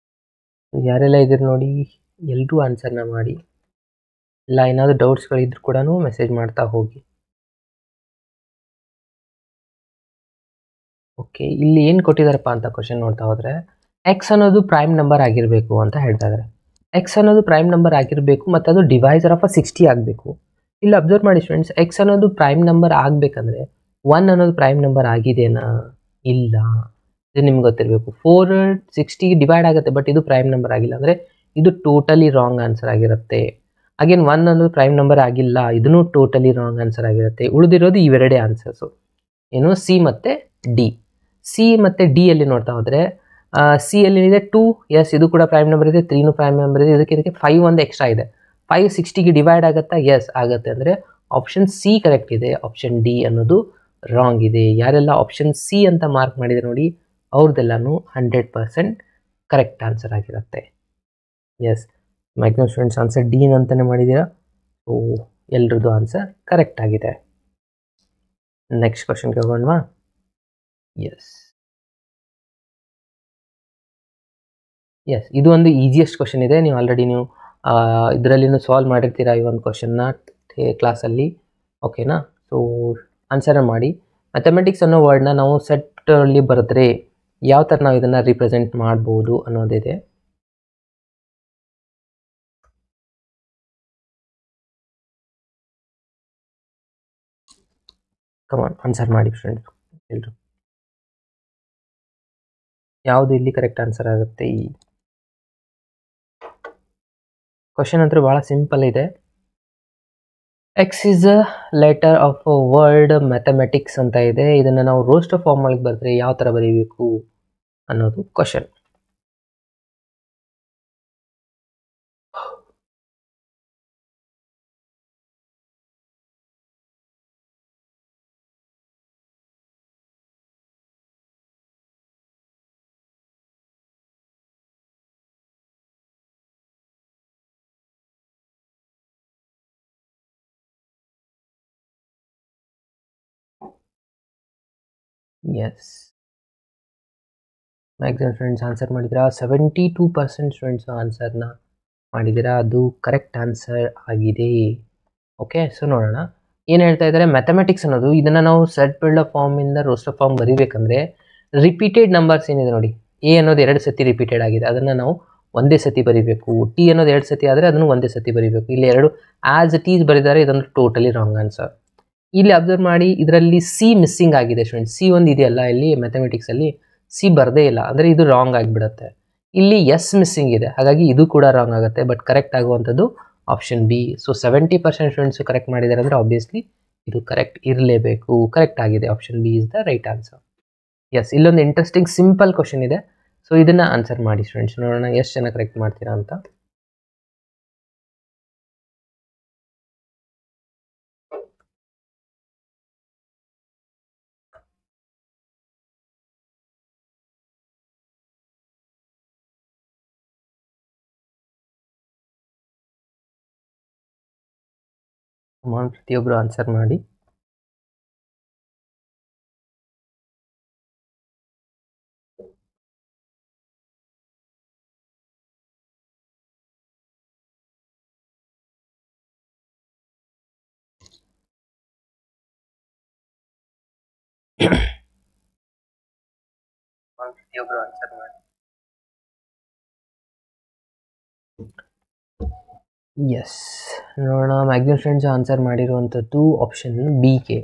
ಯಾರೆಲ್ಲ ಇದ್ದೀರಿ ನೋಡಿ, ಎಲ್ಲರೂ ಆನ್ಸರ್ನ ಮಾಡಿ. ಇಲ್ಲ ಏನಾದರೂ ಡೌಟ್ಸ್ಗಳಿದ್ರು ಕೂಡ ಮೆಸೇಜ್ ಮಾಡ್ತಾ ಹೋಗಿ. ಓಕೆ, ಇಲ್ಲಿ ಏನು ಕೊಟ್ಟಿದ್ದಾರಪ್ಪ ಅಂತ ಕ್ವಶನ್ ನೋಡ್ತಾ ಹೋದರೆ, ಎಕ್ಸ್ ಅನ್ನೋದು ಪ್ರೈಮ್ ನಂಬರ್ ಆಗಿರಬೇಕು ಅಂತ ಹೇಳ್ತಾ ಇದ್ದಾರೆ. ಎಕ್ಸ್ ಅನ್ನೋದು ಪ್ರೈಮ್ ನಂಬರ್ ಆಗಿರಬೇಕು ಮತ್ತು ಅದು ಡಿವೈಸರ್ ಆಫ್ 60 ಆಗಬೇಕು. ಇಲ್ಲಿ ಅಬ್ಸರ್ವ್ ಮಾಡಿ ಸ್ಟೂಡೆಂಟ್ಸ್, ಎಕ್ಸ್ ಅನ್ನೋದು ಪ್ರೈಮ್ ನಂಬರ್ ಆಗಬೇಕಂದ್ರೆ 1 ಅನ್ನೋದು ಪ್ರೈಮ್ ನಂಬರ್ ಆಗಿದೆನಾ? ಇಲ್ಲ, ಇದು ನಿಮ್ಗೆ ಗೊತ್ತಿರಬೇಕು. 4 60 ಡಿವೈಡ್ ಆಗುತ್ತೆ, ಬಟ್ ಇದು ಪ್ರೈಮ್ ನಂಬರ್ ಆಗಿಲ್ಲ, ಅಂದರೆ ಇದು ಟೋಟಲಿ ರಾಂಗ್ ಆನ್ಸರ್ ಆಗಿರುತ್ತೆ. ಅಗೇನ್ 1 ಅನ್ನೋದು ಪ್ರೈಮ್ ನಂಬರ್ ಆಗಿಲ್ಲ, ಇದೂ ಟೋಟಲಿ ರಾಂಗ್ ಆನ್ಸರ್ ಆಗಿರುತ್ತೆ. ಉಳಿದಿರೋದು ಇವೆರಡೇ ಆನ್ಸರ್ಸು, ಏನು ಸಿ ಮತ್ತು ಡಿ. ಸಿ ಮತ್ತು ಡಿ ಅಲ್ಲಿ ನೋಡ್ತಾ ಹೋದರೆ, ಸಿ ಅಲ್ಲಿ ಇದೆ 2, ಎಸ್ ಇದು ಕೂಡ ಪ್ರೈಮ್ ನಂಬರ್ ಇದೆ, 3 ಪ್ರೈಮ್ ನಂಬರ್ ಇದೆ, ಇದಕ್ಕೆ 5 ಒಂದು ಎಕ್ಸ್ಟ್ರಾ ಇದೆ. 5 60ಗೆ ಡಿವೈಡ್ ಆಗುತ್ತಾ? ಎಸ್ ಆಗುತ್ತೆ. ಅಂದರೆ ಆಪ್ಷನ್ ಸಿ ಕರೆಕ್ಟ್ ಇದೆ, ಆಪ್ಷನ್ ಡಿ ಅನ್ನೋದು ರಾಂಗ್ ಇದೆ. ಯಾರೆಲ್ಲ ಆಪ್ಷನ್ ಸಿ ಅಂತ ಮಾರ್ಕ್ ಮಾಡಿದರೆ ನೋಡಿ, ಅವ್ರದ್ದೆಲ್ಲನೂ 100% ಕರೆಕ್ಟ್ ಆನ್ಸರ್ ಆಗಿರುತ್ತೆ. Yes, maximum students answer D ಅಂತಲೇ ಮಾಡಿದ್ದೀರಾ. ಸೊ ಎಲ್ರದ್ದು ಆನ್ಸರ್ ಕರೆಕ್ಟ್ ಆಗಿದೆ. ನೆಕ್ಸ್ಟ್ ಕ್ವಶನ್ಗೆ ಹೋಗೋಣವಾ? ಎಸ್ ಎಸ್, ಇದು ಒಂದು ಈಸಿಯೆಸ್ಟ್ ಕ್ವಶನ್ ಇದೆ. ನೀವು ಆಲ್ರೆಡಿ ಇದರಲ್ಲಿನೂ ಸಾಲ್ವ್ ಮಾಡಿರ್ತೀರಾ ಈ ಒಂದು ಕ್ವಶನ್ನ ಕ್ಲಾಸಲ್ಲಿ. ಓಕೆನಾ? ಸೊ ಆನ್ಸರ್ ಮಾಡಿ. ಮ್ಯಾಥಮೆಟಿಕ್ಸ್ ಅನ್ನೋ ವರ್ಡ್ನ ನಾವು ಸೆಟ್ಟಲ್ಲಿ ಬರೆದ್ರೆ ಯಾವ ಥರ ನಾವು ಇದನ್ನು ರಿಪ್ರೆಸೆಂಟ್ ಮಾಡ್ಬೋದು ಅನ್ನೋದಿದೆ. ಕಮಾನ್ ಆನ್ಸರ್ ಮಾಡಿ ಫ್ರೆಂಡ್ಸ್ ಎಲ್ಲರೂ. ಯಾವುದು ಇಲ್ಲಿ ಕರೆಕ್ಟ್ ಆನ್ಸರ್ ಆಗುತ್ತೆ? ಈ ಕ್ವಶನ್ ಅಂತೂ ಭಾಳ ಸಿಂಪಲ್ ಇದೆ. X is a letter of word mathematics ಅಂತ ಇದೆ. ಇದನ್ನು ನಾವು ರೋಸ್ಟ್ ಆಫ್ ಫಾರ್ಮ್ ಒಳಗೆ ಬರೆದ್ರೆ ಯಾವ ಥರ ಬರೀಬೇಕು ಅನ್ನೋದು question. Yes, maximum students answer ಮಾಡಿದ್ದೀರಾ. 72% ಸ್ಟೂಡೆಂಟ್ಸ್ ಆನ್ಸರ್ನ ಮಾಡಿದ್ದೀರಾ. ಅದು ಕರೆಕ್ಟ್ ಆನ್ಸರ್ ಆಗಿದೆ. ಓಕೆ, ಸೊ ನೋಡೋಣ ಏನು ಹೇಳ್ತಾ ಇದ್ದಾರೆ. ಮ್ಯಾಥಮೆಟಿಕ್ಸ್ ಅನ್ನೋದು ಇದನ್ನು ನಾವು ಸೆಟ್ ಬಿಲ್ಡ್ ಫಾರ್ಮಿಂದ ರೋಸ್ಟರ್ ಫಾರ್ಮ್ ಬರೀಬೇಕಂದ್ರೆ ರಿಪೀಟೆಡ್ ನಂಬರ್ಸ್ ಏನಿದೆ ನೋಡಿ, ಎ ಅನ್ನೋದು 2 ಸತಿ ರಿಪೀಟೆಡ್ ಆಗಿದೆ, ಅದನ್ನು ನಾವು ಒಂದೇ ಸತಿ ಬರೀಬೇಕು. ಟಿ ಅನ್ನೋದು 2 ಸತಿ ಆದರೆ ಅದನ್ನು ಒಂದೇ ಸತಿ ಬರೀಬೇಕು. ಇಲ್ಲಿ 2 ಆ್ಯಸ್ ಇಟ್ ಈಸ್ ಬರೀತಾರೆ, ಇದೊಂದು ಟೋಟಲಿ ರಾಂಗ್ ಆನ್ಸರ್. ಇಲ್ಲಿ ಅಬ್ಸರ್ವ್ ಮಾಡಿ, ಇದರಲ್ಲಿ ಸಿ ಮಿಸ್ಸಿಂಗ್ ಆಗಿದೆ ಸ್ಟೂಡೆಂಟ್. ಸಿ ಒಂದು ಇದೆಯಲ್ಲ ಇಲ್ಲಿ ಮ್ಯಾಥಮೆಟಿಕ್ಸಲ್ಲಿ, ಸಿ ಬರದೇ ಇಲ್ಲ, ಅಂದರೆ ಇದು ರಾಂಗ್ ಆಗಿಬಿಡುತ್ತೆ. ಇಲ್ಲಿ ಎಸ್ ಮಿಸ್ಸಿಂಗ್ ಇದೆ, ಹಾಗಾಗಿ ಇದು ಕೂಡ ರಾಂಗ್ ಆಗುತ್ತೆ. ಬಟ್ ಕರೆಕ್ಟ್ ಆಗುವಂಥದ್ದು option B. So 70% students correct ಮಾಡಿದ್ದಾರೆ, ಅಂದರೆ ಆಬ್ವಿಯಸ್ಲಿ ಇದು ಕರೆಕ್ಟ್ ಇರಲೇಬೇಕು. ಕರೆಕ್ಟ್ ಆಗಿದೆ, option B is the right answer. Yes, ಇಲ್ಲೊಂದು ಇಂಟ್ರೆಸ್ಟಿಂಗ್ ಸಿಂಪಲ್ ಕ್ವಶನ್ ಇದೆ. ಸೊ ಇದನ್ನು ಆನ್ಸರ್ ಮಾಡಿ ಸ್ಟೂಡೆಂಟ್ಸ್, ನೋಡೋಣ ಎಷ್ಟು ಜನ ಕರೆಕ್ಟ್ ಮಾಡ್ತೀರಾ ಅಂತ. ಪ್ರತಿಯೊಬ್ಬರು ಆನ್ಸರ್ ಮಾಡಿ. ಎಸ್, ನೋಡೋಣ. ಮ್ಯಾಕ್ಸಿಮಮ್ ಫ್ರೆಂಡ್ಸ್ ಆನ್ಸರ್ ಮಾಡಿರುವಂಥದ್ದು ಆಪ್ಷನ್ ಬಿ ಗೆ.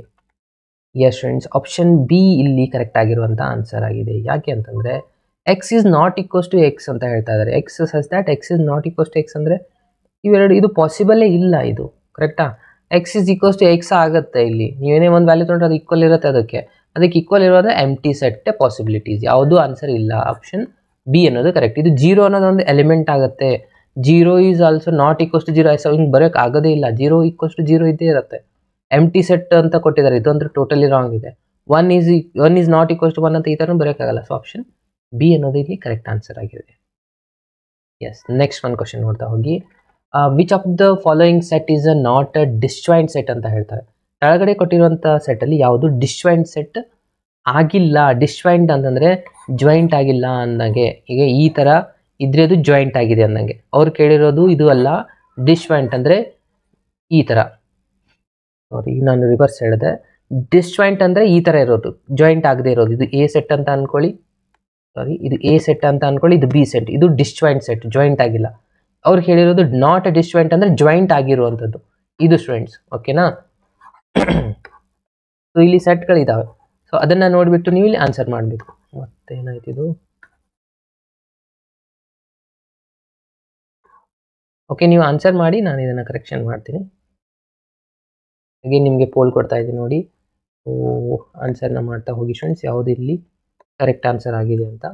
ಎಸ್ ಫ್ರೆಂಡ್ಸ್, ಆಪ್ಷನ್ ಬಿ ಇಲ್ಲಿ ಕರೆಕ್ಟ್ ಆಗಿರುವಂಥ ಆನ್ಸರ್ ಆಗಿದೆ. ಯಾಕೆ ಅಂತಂದರೆ x is not equals to x ಅಂತ ಹೇಳ್ತಾ ಇದ್ದಾರೆ. X such that x is not equals to x ಅಂದರೆ ಇವೆರಡು ಇದು ಪಾಸಿಬಲೇ ಇಲ್ಲ, ಇದು ಕರೆಕ್ಟಾ? X is equals to x ಆಗುತ್ತೆ. ಇಲ್ಲಿ ನೀವೇನೇ ಒಂದು ವ್ಯಾಲ್ಯೂ ತೊಗೊಂಡ್ರೆ ಅದು ಈಕ್ವಲ್ ಇರುತ್ತೆ, ಅದಕ್ಕೆ ಈಕ್ವಲ್ ಇರೋದ್ರೆ ಎಂಟಿ ಸೆಟ್ ಪಾಸಿಬಿಲಿಟೀಸ್, ಯಾವುದೂ ಆನ್ಸರ್ ಇಲ್ಲ. ಆಪ್ಷನ್ ಬಿ ಅನ್ನೋದು ಕರೆಕ್ಟ್. ಇದು ಜೀರೋ ಅನ್ನೋದು ಒಂದು ಎಲಿಮೆಂಟ್ ಆಗುತ್ತೆ. Zero is also not equals to zero, ಹಿಂಗೆ ಬರೋಕ್ಕೆ ಆಗೋದೇ ಇಲ್ಲ. ಜೀರೋ ಈಕ್ವಲ್ಸ್ ಟು ಜೀರೋ ಇದ್ದೇ ಇರುತ್ತೆ. ಎಂಟಿ ಸೆಟ್ ಅಂತ ಕೊಟ್ಟಿದ್ದಾರೆ, ಇದು ಅಂದ್ರೆ ಟೋಟಲಿ ರಾಂಗ್ ಇದೆ. One is not equals to one ಅಂತ ಈ ಥರ ಬರೋಕ್ಕಾಗಲ್ಲ. ಸೊ ಆಪ್ಷನ್ ಬಿ ಅನ್ನೋದು ಇಲ್ಲಿ ಕರೆಕ್ಟ್ ಆನ್ಸರ್ ಆಗಿದೆ. ಎಸ್, ನೆಕ್ಸ್ಟ್ ಒಂದು ಕ್ವಶನ್ ನೋಡ್ತಾ ಹೋಗಿ. Which of the following set is a not a disjoint set ಅಂತ ಹೇಳ್ತಾರೆ. ಕೆಳಗಡೆ ಕೊಟ್ಟಿರುವಂಥ ಸೆಟ್ಟಲ್ಲಿ ಯಾವುದು ಡಿಸ್ಜಾಯಿಂಟ್ ಸೆಟ್ ಆಗಿಲ್ಲ. ಡಿಸ್ಜಾಯಿಂಟ್ ಅಂತಂದರೆ ಜಾಯಿಂಟ್ ಆಗಿಲ್ಲ ಅಂದಂಗೆ. ಈಗ ಈ ಥರ ಇದ್ರೆ ಅದು ಜಾಯಿಂಟ್ ಆಗಿದೆ ಅಂದಂಗೆ. ಅವ್ರು ಕೇಳಿರೋದು ಇದು ಅಲ್ಲ. ಡಿಸ್ಜಾಯಿಂಟ್ ಅಂದರೆ ಈ ಥರ, ಸಾರಿ ನಾನು ರಿವರ್ಸ್ ಹೇಳಿದೆ. ಡಿಸ್ಜಾಯಿಂಟ್ ಅಂದರೆ ಈ ಥರ ಇರೋದು, ಜಾಯಿಂಟ್ ಆಗದೆ ಇರೋದು. ಇದು ಎ ಸೆಟ್ ಅಂತ ಅಂದ್ಕೊಳ್ಳಿ, ಸಾರಿ ಇದು ಎ ಸೆಟ್ ಅಂತ ಅಂದ್ಕೊಳ್ಳಿ, ಇದು ಬಿ ಸೆಟ್, ಇದು ಡಿಸ್ಜಾಯಿಂಟ್ ಸೆಟ್, ಜಾಯಿಂಟ್ ಆಗಿಲ್ಲ. ಅವ್ರು ಹೇಳಿರೋದು ನಾಟ್ ಡಿಸ್ಜಾಯಿಂಟ್ ಅಂದರೆ ಜಾಯಿಂಟ್ ಆಗಿರುವಂಥದ್ದು ಇದು ಸ್ಟೂಡೆಂಟ್ಸ್. ಓಕೆನಾ? ಸೊ ಇಲ್ಲಿ ಸೆಟ್ಗಳಿದ್ದಾವೆ. ಸೊ ಅದನ್ನು ನೋಡಿಬಿಟ್ಟು ನೀವು ಇಲ್ಲಿ ಆನ್ಸರ್ ಮಾಡಬೇಕು. ಮತ್ತೇನಾಯ್ತು ಇದು? ಓಕೆ, ನೀವು ಆನ್ಸರ್ ಮಾಡಿ, ನಾನು ಇದನ್ನು ಕರೆಕ್ಷನ್ ಮಾಡ್ತೀನಿ. ಹಾಗೆ ನಿಮಗೆ ಪೋಲ್ ಕೊಡ್ತಾ ಇದ್ದೀನಿ ನೋಡಿ. ಸೊ ಆನ್ಸರ್ನ ಮಾಡ್ತಾ ಹೋಗಿ ಫ್ರೆಂಡ್ಸ್, ಯಾವುದು ಇಲ್ಲಿ ಕರೆಕ್ಟ್ ಆನ್ಸರ್ ಆಗಿದೆ ಅಂತ.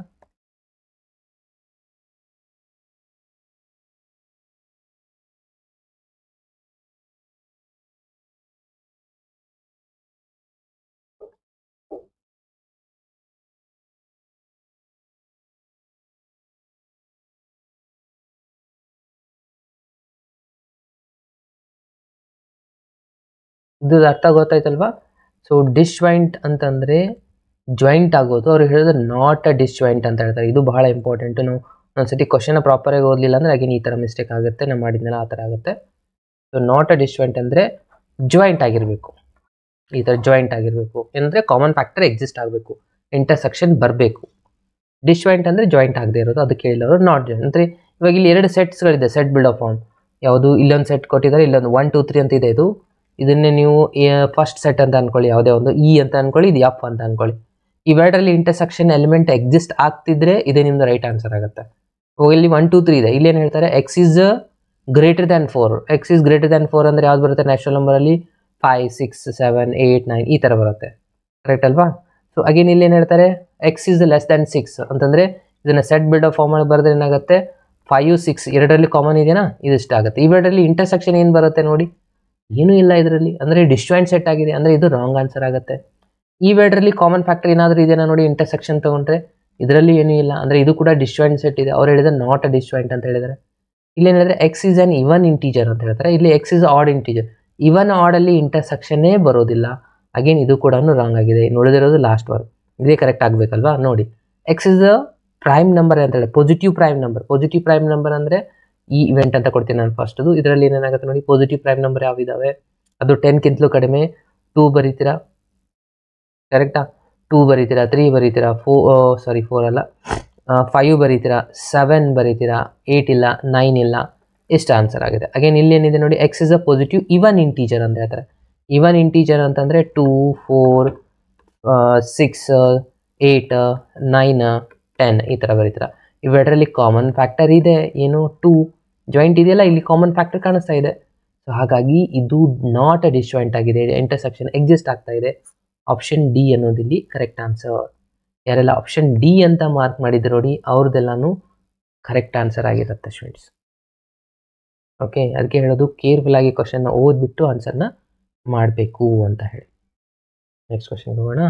ಇದು ಅರ್ಥ ಗೊತ್ತಾಯ್ತಲ್ವಾ? ಸೊ ಡಿಸ್ಜಾಯಿಂಟ್ ಅಂತಂದರೆ ಜಾಯಿಂಟ್ ಆಗೋದು. ಅವ್ರು ಹೇಳಿದ್ರೆ ನಾಟ್ ಅ ಡಿಸ್ಜಾಯಿಂಟ್ ಅಂತ ಹೇಳ್ತಾರೆ. ಇದು ಬಹಳ ಇಂಪಾರ್ಟೆಂಟು. ನಾವು ಒಂದ್ಸತಿ ಕ್ವಶನ್ನ ಪ್ರಾಪರಾಗಿ ಓದಲಿಲ್ಲ ಅಂದರೆ ಅಗೇನ್ ಈ ಥರ ಮಿಸ್ಟೇಕ್ ಆಗುತ್ತೆ. ನಾನು ಮಾಡಿದ್ನಲ್ಲ ಆ ಥರ ಆಗುತ್ತೆ. ಸೊ ನಾಟ್ ಅ ಡಿಸ್ಜಾಯಿಂಟ್ ಅಂದರೆ ಜಾಯಿಂಟ್ ಆಗಿರಬೇಕು, ಈ ಥರ ಜಾಯಿಂಟ್ ಆಗಿರಬೇಕು. ಏನಂದರೆ ಕಾಮನ್ ಫ್ಯಾಕ್ಟರ್ ಎಕ್ಸಿಸ್ಟ್ ಆಗಬೇಕು, ಇಂಟರ್ಸೆಕ್ಷನ್ ಬರಬೇಕು. ಡಿಸ್ಜಾಯಿಂಟ್ ಅಂದರೆ ಜಾಯಿಂಟ್ ಆಗದೆ ಇರೋದು, ಅದಕ್ಕೆ ಹೇಳಿರೋರು ನಾಟ್ ಜಾಯಿಂಟ್. ಅಂದರೆ ಇವಾಗ ಇಲ್ಲಿ ಎರಡು ಸೆಟ್ಸ್ಗಳಿದೆ, ಸೆಟ್ ಬಿಲ್ಡ್ ಆಫ್ ಫಾರ್ಮ್. ಯಾವುದು ಇಲ್ಲೊಂದು ಸೆಟ್ ಕೊಟ್ಟಿದ್ದಾರೆ, ಇಲ್ಲೊಂದು 1 2 3 ಅಂತ ಇದೆ. ಇದನ್ನೇ ನೀವು ಫಸ್ಟ್ ಸೆಟ್ ಅಂತ ಅಂದ್ಕೊಳ್ಳಿ, ಯಾವುದೇ ಒಂದು ಇ ಅಂತ ಅಂದ್ಕೊಳ್ಳಿ, ಇದು ಎಫ್ ಅಂತ ಅಂದ್ಕೊಳ್ಳಿ. ಇವೆರಡರಲ್ಲಿ ಇಂಟರ್ಸೆಕ್ಷನ್ ಎಲಿಮೆಂಟ್ ಎಕ್ಸಿಸ್ಟ್ ಆಗ್ತಿದ್ರೆ ಇದೇ ನಿಮ್ಮದು ರೈಟ್ ಆನ್ಸರ್ ಆಗುತ್ತೆ. ಇಲ್ಲಿ 1 2 3 ಇದೆ. ಇಲ್ಲೇನು ಹೇಳ್ತಾರೆ? X is greater than 4. X is greater than 4 ಅಂದರೆ ಯಾವ್ದು ಬರುತ್ತೆ? ನ್ಯಾಚುರಲ್ ನಂಬರಲ್ಲಿ 5 6 7 8 9 ಈ ಥರ ಬರುತ್ತೆ, ಕರೆಕ್ಟ್ ಅಲ್ವಾ? ಸೊ ಅಗೇನ್ ಇಲ್ಲಿ ಏನು ಹೇಳ್ತಾರೆ? ಎಕ್ಸ್ ಈಸ್ ಲೆಸ್ ದ್ಯಾನ್ 6 ಅಂತಂದರೆ ಇದನ್ನು ಸೆಟ್ ಬಿಲ್ಡ್ ಆಫ್ ಫಾರ್ಮ್ ಬರೆದ್ರೆ ಏನಾಗುತ್ತೆ? 5 6 ಎರಡರಲ್ಲಿ ಕಾಮನ್ ಇದೆಯಾ, ಇದಿಷ್ಟ ಆಗುತ್ತೆ. ಇವೆರಡರಲ್ಲಿ ಇಂಟರ್ಸೆಕ್ಷನ್ ಏನು ಬರುತ್ತೆ ನೋಡಿ? ಏನೂ ಇಲ್ಲ ಇದರಲ್ಲಿ, ಅಂದರೆ ಡಿಸ್ಜಾಯಿಂಟ್ ಸೆಟ್ ಆಗಿದೆ, ಅಂದರೆ ಇದು ರಾಂಗ್ ಆನ್ಸರ್ ಆಗುತ್ತೆ. ಇವೆರಡರಲ್ಲಿ ಕಾಮನ್ ಫ್ಯಾಕ್ಟರ್ ಏನಾದರೂ ಇದೆಯಾ ನೋಡಿ? ಇಂಟರ್ಸೆಕ್ಷನ್ ತೊಗೊಂಡ್ರೆ ಇದರಲ್ಲಿ ಏನೂ ಇಲ್ಲ, ಅಂದರೆ ಇದು ಕೂಡ ಡಿಸ್ಜಾಯಿಂಟ್ ಸೆಟ್ ಇದೆ. ಅವ್ರು ಹೇಳಿದ್ರೆ ನಾಟ್ ಅ ಡಿಸ್ಜಾಯಿಂಟ್ ಅಂತ ಹೇಳಿದ್ದಾರೆ. ಇಲ್ಲಿ ಏನಿದ್ರೆ x is an even integer ಅಂತ ಹೇಳ್ತಾರೆ. ಇಲ್ಲಿ x is odd integer. Even ಆಡಲ್ಲಿ ಇಂಟರ್ಸೆಕ್ಷನ್ನೇ ಬರೋದಿಲ್ಲ. ಅಗೇನ್ ಇದು ಕೂಡ ರಾಂಗ್ ಆಗಿದೆ. ನೋಡಿದಿರೋದು ಲಾಸ್ಟ್ ವರ್ಡ್, ಇದೇ ಕರೆಕ್ಟ್ ಆಗಬೇಕಲ್ವಾ? ನೋಡಿ, x is a prime number ಅಂತ ಹೇಳಿ, positive prime number. Positive prime number ಅಂದರೆ ಈ ಇವೆಂಟ್ ಅಂತ ಕೊಡ್ತೀನಿ ನಾನು ಫಸ್ಟದು. ಇದರಲ್ಲಿ ಏನೇನಾಗುತ್ತೆ ನೋಡಿ? ಪಾಸಿಟಿವ್ ಪ್ರೈಮ್ ನಂಬರ್ ಯಾವಿದಾವೆ? ಅದು 10ಕ್ಕಿಂತಲೂ ಕಡಿಮೆ 2 ಬರೀತೀರಾ, ಕರೆಕ್ಟಾ? 2 ಬರೀತೀರಾ, 3 ಬರೀತೀರಾ, 4 ಅಲ್ಲ 5 ಬರೀತೀರಾ, 7 ಬರೀತೀರಾ, 8 ಇಲ್ಲ, 9 ಇಲ್ಲ. ಎಷ್ಟು ಆನ್ಸರ್ ಆಗಿದೆ? ಅಗೇನ್ ಇಲ್ಲಿ ಏನಿದೆ ನೋಡಿ? X is a positive even integer ಅಂತ ಹೇಳ್ತಾರೆ. ಇವನ್ ಇಂಟೀಜರ್ ಅಂತಂದರೆ 2 4 6 8 9 10 ಈ ಥರ ಬರೀತೀರಾ. ಇವೆರಡರಲ್ಲಿ ಕಾಮನ್ ಫ್ಯಾಕ್ಟರ್ ಇದೆ, ಏನು? 2 ಜಾಯಿಂಟ್ ಇದೆಯಲ್ಲ, ಇಲ್ಲಿ ಕಾಮನ್ ಫ್ಯಾಕ್ಟರ್ ಕಾಣಿಸ್ತಾ ಇದೆ. ಸೊ ಹಾಗಾಗಿ ಇದು ನಾಟ್ ಅ ಡಿಸ್ಜಾಯಿಂಟ್ ಆಗಿದೆ, ಇಂಟರ್ಸೆಕ್ಷನ್ ಎಕ್ಸಿಸ್ಟ್ ಆಗ್ತಾ ಇದೆ. ಆಪ್ಷನ್ ಡಿ ಅನ್ನೋದಿಲ್ಲಿ ಕರೆಕ್ಟ್ ಆನ್ಸರ್. ಯಾರೆಲ್ಲ ಆಪ್ಷನ್ ಡಿ ಅಂತ ಮಾರ್ಕ್ ಮಾಡಿದ್ರು ನೋಡಿ, ಅವ್ರದ್ದೆಲ್ಲನೂ ಕರೆಕ್ಟ್ ಆನ್ಸರ್ ಆಗಿರುತ್ತೆ ಸ್ಟೂಡೆಂಟ್ಸ್. ಓಕೆ, ಅದಕ್ಕೆ ಹೇಳೋದು ಕೇರ್ಫುಲ್ ಆಗಿ ಕ್ವಶನ್ನ ಓದ್ಬಿಟ್ಟು ಆನ್ಸರ್ನ ಮಾಡಬೇಕು ಅಂತ ಹೇಳಿ. ನೆಕ್ಸ್ಟ್ ಕ್ವಶನ್ ಹೋಗೋಣ.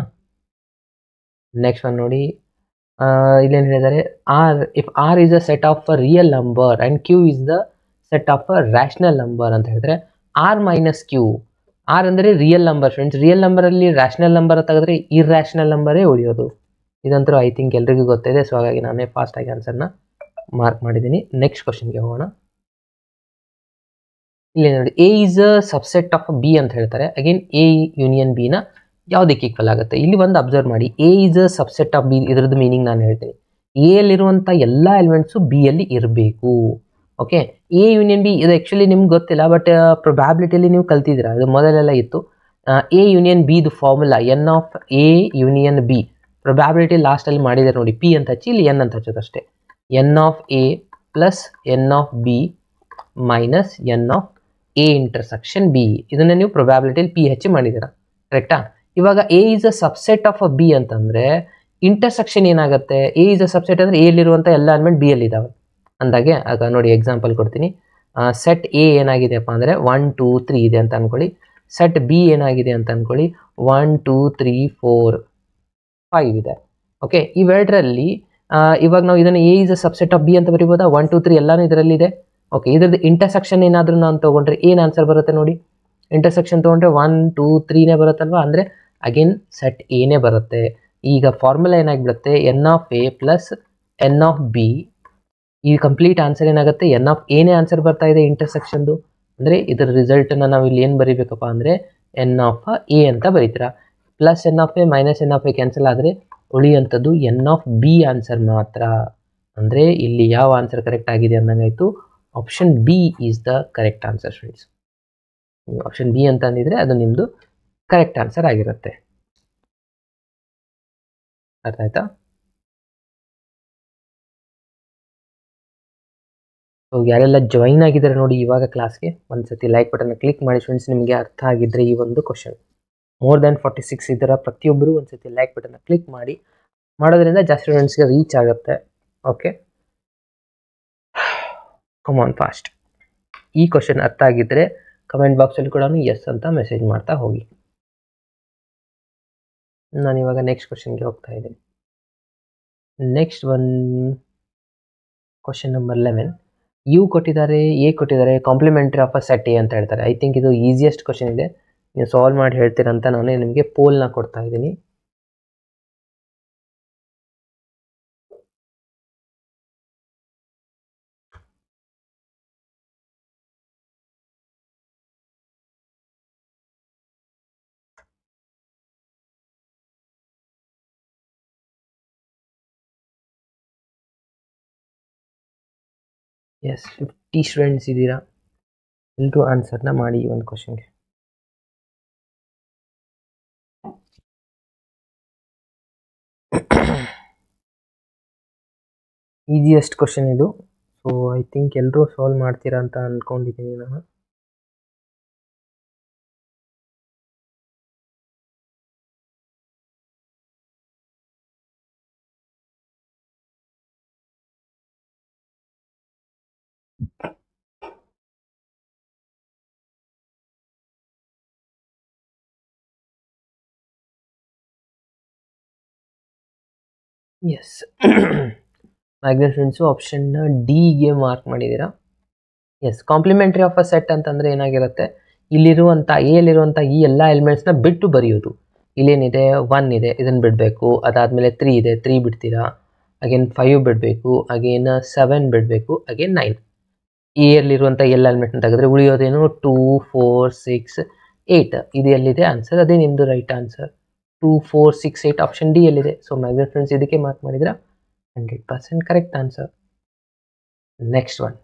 ನೆಕ್ಸ್ಟ್ ಒನ್ ನೋಡಿ, ಇಲ್ಲೇನು ಹೇಳಿದ್ದಾರೆ? If R is a set of a real number and Q is the set of a rational number ಅಂತ ಹೇಳಿದ್ರೆ ಆರ್ ಮೈನಸ್ ಕ್ಯೂ. ಆರ್ ಅಂದರೆ ರಿಯಲ್ ನಂಬರ್ ಫ್ರೆಂಡ್ಸ್. ರಿಯಲ್ ನಂಬರಲ್ಲಿ ರ್ಯಾಷನಲ್ ನಂಬರ್ ತೆಗೆದ್ರೆ irrational ನಂಬರೇ ಉಳಿಯೋದು. ಇದಂತೂ ಐ ಥಿಂಕ್ ಎಲ್ರಿಗೂ ಗೊತ್ತಿದೆ. ಸೊ ಹಾಗಾಗಿ ನಾನೇ ಫಾಸ್ಟಾಗಿ ಆನ್ಸರ್ನ ಮಾರ್ಕ್ ಮಾಡಿದ್ದೀನಿ. ನೆಕ್ಸ್ಟ್ ಕ್ವಶನ್ಗೆ ಹೋಗೋಣ. ಇಲ್ಲಿ ನೋಡಿ, A is a subset of B ಅಂತ ಹೇಳ್ತಾರೆ. ಅಗೇನ್ ಎ ಯೂನಿಯನ್ ಬಿನ ಯಾವುದಕ್ಕೆ ಈಕ್ವಲ್ ಆಗುತ್ತೆ? ಇಲ್ಲಿ ಒಂದು ಅಬ್ಸರ್ವ್ ಮಾಡಿ, A is a subset of B. ಇದರದ್ದು ಮೀನಿಂಗ್ ನಾನು ಹೇಳ್ತೀನಿ. ಎ ಯಲ್ಲಿರುವಂಥ ಎಲ್ಲ ಎಲಿಮೆಂಟ್ಸು ಬಿ ಯಲ್ಲಿ ಇರಬೇಕು. ಓಕೆ, ಎ ಯೂನಿಯನ್ ಬಿ ಇದು ಆ್ಯಕ್ಚುಲಿ ನಿಮ್ಗೆ ಗೊತ್ತಿಲ್ಲ, ಬಟ್ ಪ್ರೊಬ್ಯಾಬಿಲಿಟಿಯಲ್ಲಿ ನೀವು ಕಲ್ತಿದ್ದೀರಾ, ಅದು ಮೊದಲೆಲ್ಲ ಇತ್ತು. ಎ ಯೂನಿಯನ್ ಬಿ ಇದು formula N of A union B. Probability ಲಾಸ್ಟಲ್ಲಿ ಮಾಡಿದ್ದಾರೆ ನೋಡಿ, ಪಿ ಅಂತ ಹಚ್ಚಿ ಇಲ್ಲಿ ಎನ್ ಅಂತ ಹಚ್ಚೋದು ಅಷ್ಟೇ. N of A plus n of B minus n of A intersection B. ಇದನ್ನು ನೀವು ಪ್ರೊಬ್ಯಾಬಿಲಿಟಿಯಲ್ಲಿ ಪಿ ಹಚ್ಚಿ ಮಾಡಿದ್ದೀರಾ, ಕರೆಕ್ಟಾ? ಇವಾಗ A is a subset of a B ಅಂತಂದರೆ ಇಂಟರ್ಸೆಕ್ಷನ್ ಏನಾಗುತ್ತೆ? ಎ ಈಸ್ ಅ ಸಬ್ಸೆಟ್ ಅಂದರೆ ಎಲ್ಲಿರುವಂಥ ಎಲ್ಲ ಎಲಿಮೆಂಟ್ ಬಿ ಅಲ್ಲಿ ಇದಾವೆ ಅಂದಾಗೆ. ಆಗ ನೋಡಿ ಎಕ್ಸಾಂಪಲ್ ಕೊಡ್ತೀನಿ. ಸೆಟ್ ಎ ಏನಾಗಿದೆಯಪ್ಪ ಅಂದರೆ 1 2 3 ಇದೆ ಅಂತ ಅಂದ್ಕೊಳ್ಳಿ. ಸೆಟ್ ಬಿ ಏನಾಗಿದೆ ಅಂತ ಅಂದ್ಕೊಳ್ಳಿ, 1 2 3 4 5 ಇದೆ. ಓಕೆ, ಇವೆರಡರಲ್ಲಿ ಇವಾಗ ನಾವು ಇದನ್ನು A is a subset of B ಅಂತ ಬರಿಬೋದಾ? 1 2 3 ಎಲ್ಲನೂ ಇದರಲ್ಲಿದೆ. ಓಕೆ, ಇದ್ರದ್ದು ಇಂಟರ್ಸೆಕ್ಷನ್ ಏನಾದರೂ ನಾನು ತೊಗೊಂಡ್ರೆ ಏನು ಆನ್ಸರ್ ಬರುತ್ತೆ ನೋಡಿ. ಇಂಟರ್ಸೆಕ್ಷನ್ ತೊಗೊಂಡ್ರೆ 1 2 3ನೇ ಬರುತ್ತಲ್ವ, ಅಂದರೆ ಅಗೇನ್ ಸೆಟ್ ಎನೇ ಬರುತ್ತೆ. ಈಗ ಫಾರ್ಮುಲಾ ಏನಾಗಿಬಿಡುತ್ತೆ, n of A plus n of B. ಈ ಕಂಪ್ಲೀಟ್ ಆನ್ಸರ್ ಏನಾಗುತ್ತೆ, ಎನ್ ಆಫ್ ಎನೇ ಆನ್ಸರ್ ಬರ್ತಾ ಇದೆ ಇಂಟರ್ಸೆಕ್ಷನ್ದು. ಅಂದರೆ ಇದರ ರಿಸಲ್ಟನ್ನು ನಾವು ಇಲ್ಲಿ ಏನು ಬರೀಬೇಕಪ್ಪ ಅಂದರೆ ಎನ್ ಆಫ್ ಎ ಅಂತ ಬರೀತೀರಾ. Plus n of A minus n of A cancel ಆದರೆ ಉಳಿಯುವಂಥದ್ದು ಎನ್ ಆಫ್ ಬಿ ಆನ್ಸರ್ ಮಾತ್ರ. ಅಂದರೆ ಇಲ್ಲಿ ಯಾವ ಆನ್ಸರ್ ಕರೆಕ್ಟ್ ಆಗಿದೆ ಅಂದಂಗಾಯಿತು, option B is the correct answer friends. Option B ಅಂತ ಅಂದಿದ್ರೆ ಅದು ನಿಮ್ಮದು ಕರೆಕ್ಟ್ ಆನ್ಸರ್ ಆಗಿರುತ್ತೆ. ಅರ್ಥ ಆಯ್ತಾ? ಸೊ ಯಾರೆಲ್ಲ ಜಾಯಿನ್ ಆಗಿದ್ದಾರೆ ನೋಡಿ ಇವಾಗ ಕ್ಲಾಸ್ಗೆ, ಒಂದ್ಸತಿ ಲೈಕ್ ಬಟನ್ನ ಕ್ಲಿಕ್ ಮಾಡಿ ಫ್ರೆಂಡ್ಸ್. ನಿಮಗೆ ಅರ್ಥ ಆಗಿದ್ದರೆ ಈ ಒಂದು ಕ್ವಶನ್ ಮೋರ್ ದ್ಯಾನ್ 46 ಇದರ ಪ್ರತಿಯೊಬ್ಬರು ಒಂದ್ಸತಿ ಲೈಕ್ ಬಟನ್ನ ಕ್ಲಿಕ್ ಮಾಡಿ. ಮಾಡೋದ್ರಿಂದ ಜಾಸ್ತಿ ಫ್ರೆಂಡ್ಸ್ಗೆ ರೀಚ್ ಆಗುತ್ತೆ. Okay, come on fast. ಈ ಕ್ವಶನ್ ಅರ್ಥ ಆಗಿದ್ದರೆ ಕಮೆಂಟ್ ಬಾಕ್ಸಲ್ಲಿ ಕೂಡ ಎಸ್ ಅಂತ ಮೆಸೇಜ್ ಮಾಡ್ತಾ ಹೋಗಿ. ನಾನು ಇವಾಗ ನೆಕ್ಸ್ಟ್ ಕ್ವಶನ್ಗೆ ಹೋಗ್ತಾ ಇದ್ದೀನಿ. Next one question number 11. U ಕೊಟ್ಟಿದ್ದಾರೆ, ಎ ಕೊಟ್ಟಿದ್ದಾರೆ, complementary of a set A ಅಂತ ಹೇಳ್ತಾರೆ. ಐ ಥಿಂಕ್ ಇದು ಈಸಿಯೆಸ್ಟ್ ಕ್ವಶನ್ ಇದೆ, ನೀವು ಸಾಲ್ವ್ ಮಾಡಿ ಹೇಳ್ತೀರಂತ ನಾನು ನಿಮಗೆ ಪೋಲ್ನ ಕೊಡ್ತಾ ಇದ್ದೀನಿ. ಎಸ್, 50 ಸ್ಟೂಡೆಂಟ್ಸ್ ಇದ್ದೀರಾ, ಎಲ್ಲರೂ ಆನ್ಸರ್ನ ಮಾಡಿ ಈ ಒಂದು ಕ್ವಶನ್ಗೆ. ಈಸಿಯೆಸ್ಟ್ ಕ್ವಶನ್ ಇದು. ಸೊ ಐ ಥಿಂಕ್ ಎಲ್ಲರೂ ಸಾಲ್ವ್ ಮಾಡ್ತೀರಾ ಅಂತ ಅಂದ್ಕೊಂಡಿದ್ದೀನಿ ನಾನು. ಎಸ್, ಮ್ಯಾಗ್ನೆಟ್ ಫ್ರೆಂಡ್ಸು ಆಪ್ಷನ್ ಡಿಗೆ ಮಾರ್ಕ್ ಮಾಡಿದ್ದೀರಾ. Yes, complementary of a set ಅಂತಂದರೆ ಏನಾಗಿರುತ್ತೆ, ಇಲ್ಲಿರುವಂಥ ಎಲ್ಲಿರುವಂಥ ಈ ಎಲ್ಲ ಎಲಿಮೆಂಟ್ಸ್ನ ಬಿಟ್ಟು ಬರೆಯೋದು. ಇಲ್ಲೇನಿದೆ 1 ಇದೆ, ಇದನ್ನು ಬಿಡಬೇಕು. ಅದಾದಮೇಲೆ 3 ಇದೆ, 3 ಬಿಡ್ತೀರಾ. ಅಗೇನ್ 5 ಬಿಡಬೇಕು, ಅಗೇನ್ 7 ಬಿಡಬೇಕು, ಅಗೇನ್ 9. ಎಲ್ಲಿರುವಂಥ ಎಲ್ಲ ಎಲಿಮೆಂಟ್ನ ತೆಗೆದ್ರೆ ಉಳಿಯೋದೇನು 2 4 6 8. ಇದು ಎಲ್ಲಿದೆ ಆನ್ಸರ್, ಅದೇ ನಿಮ್ಮದು ರೈಟ್ ಆನ್ಸರ್. 2 4 6 8 ಆಪ್ಷನ್ ಡಿ ಎಲ್ಲಿದೆ. ಸೊ ಮ್ಯಾಗ್ನೆಟ್ ಫ್ರೆಂಡ್ಸ್ ಇದಕ್ಕೆ ಮಾರ್ಕ್ ಮಾಡಿದ್ರೆ 100% correct answer. Next one,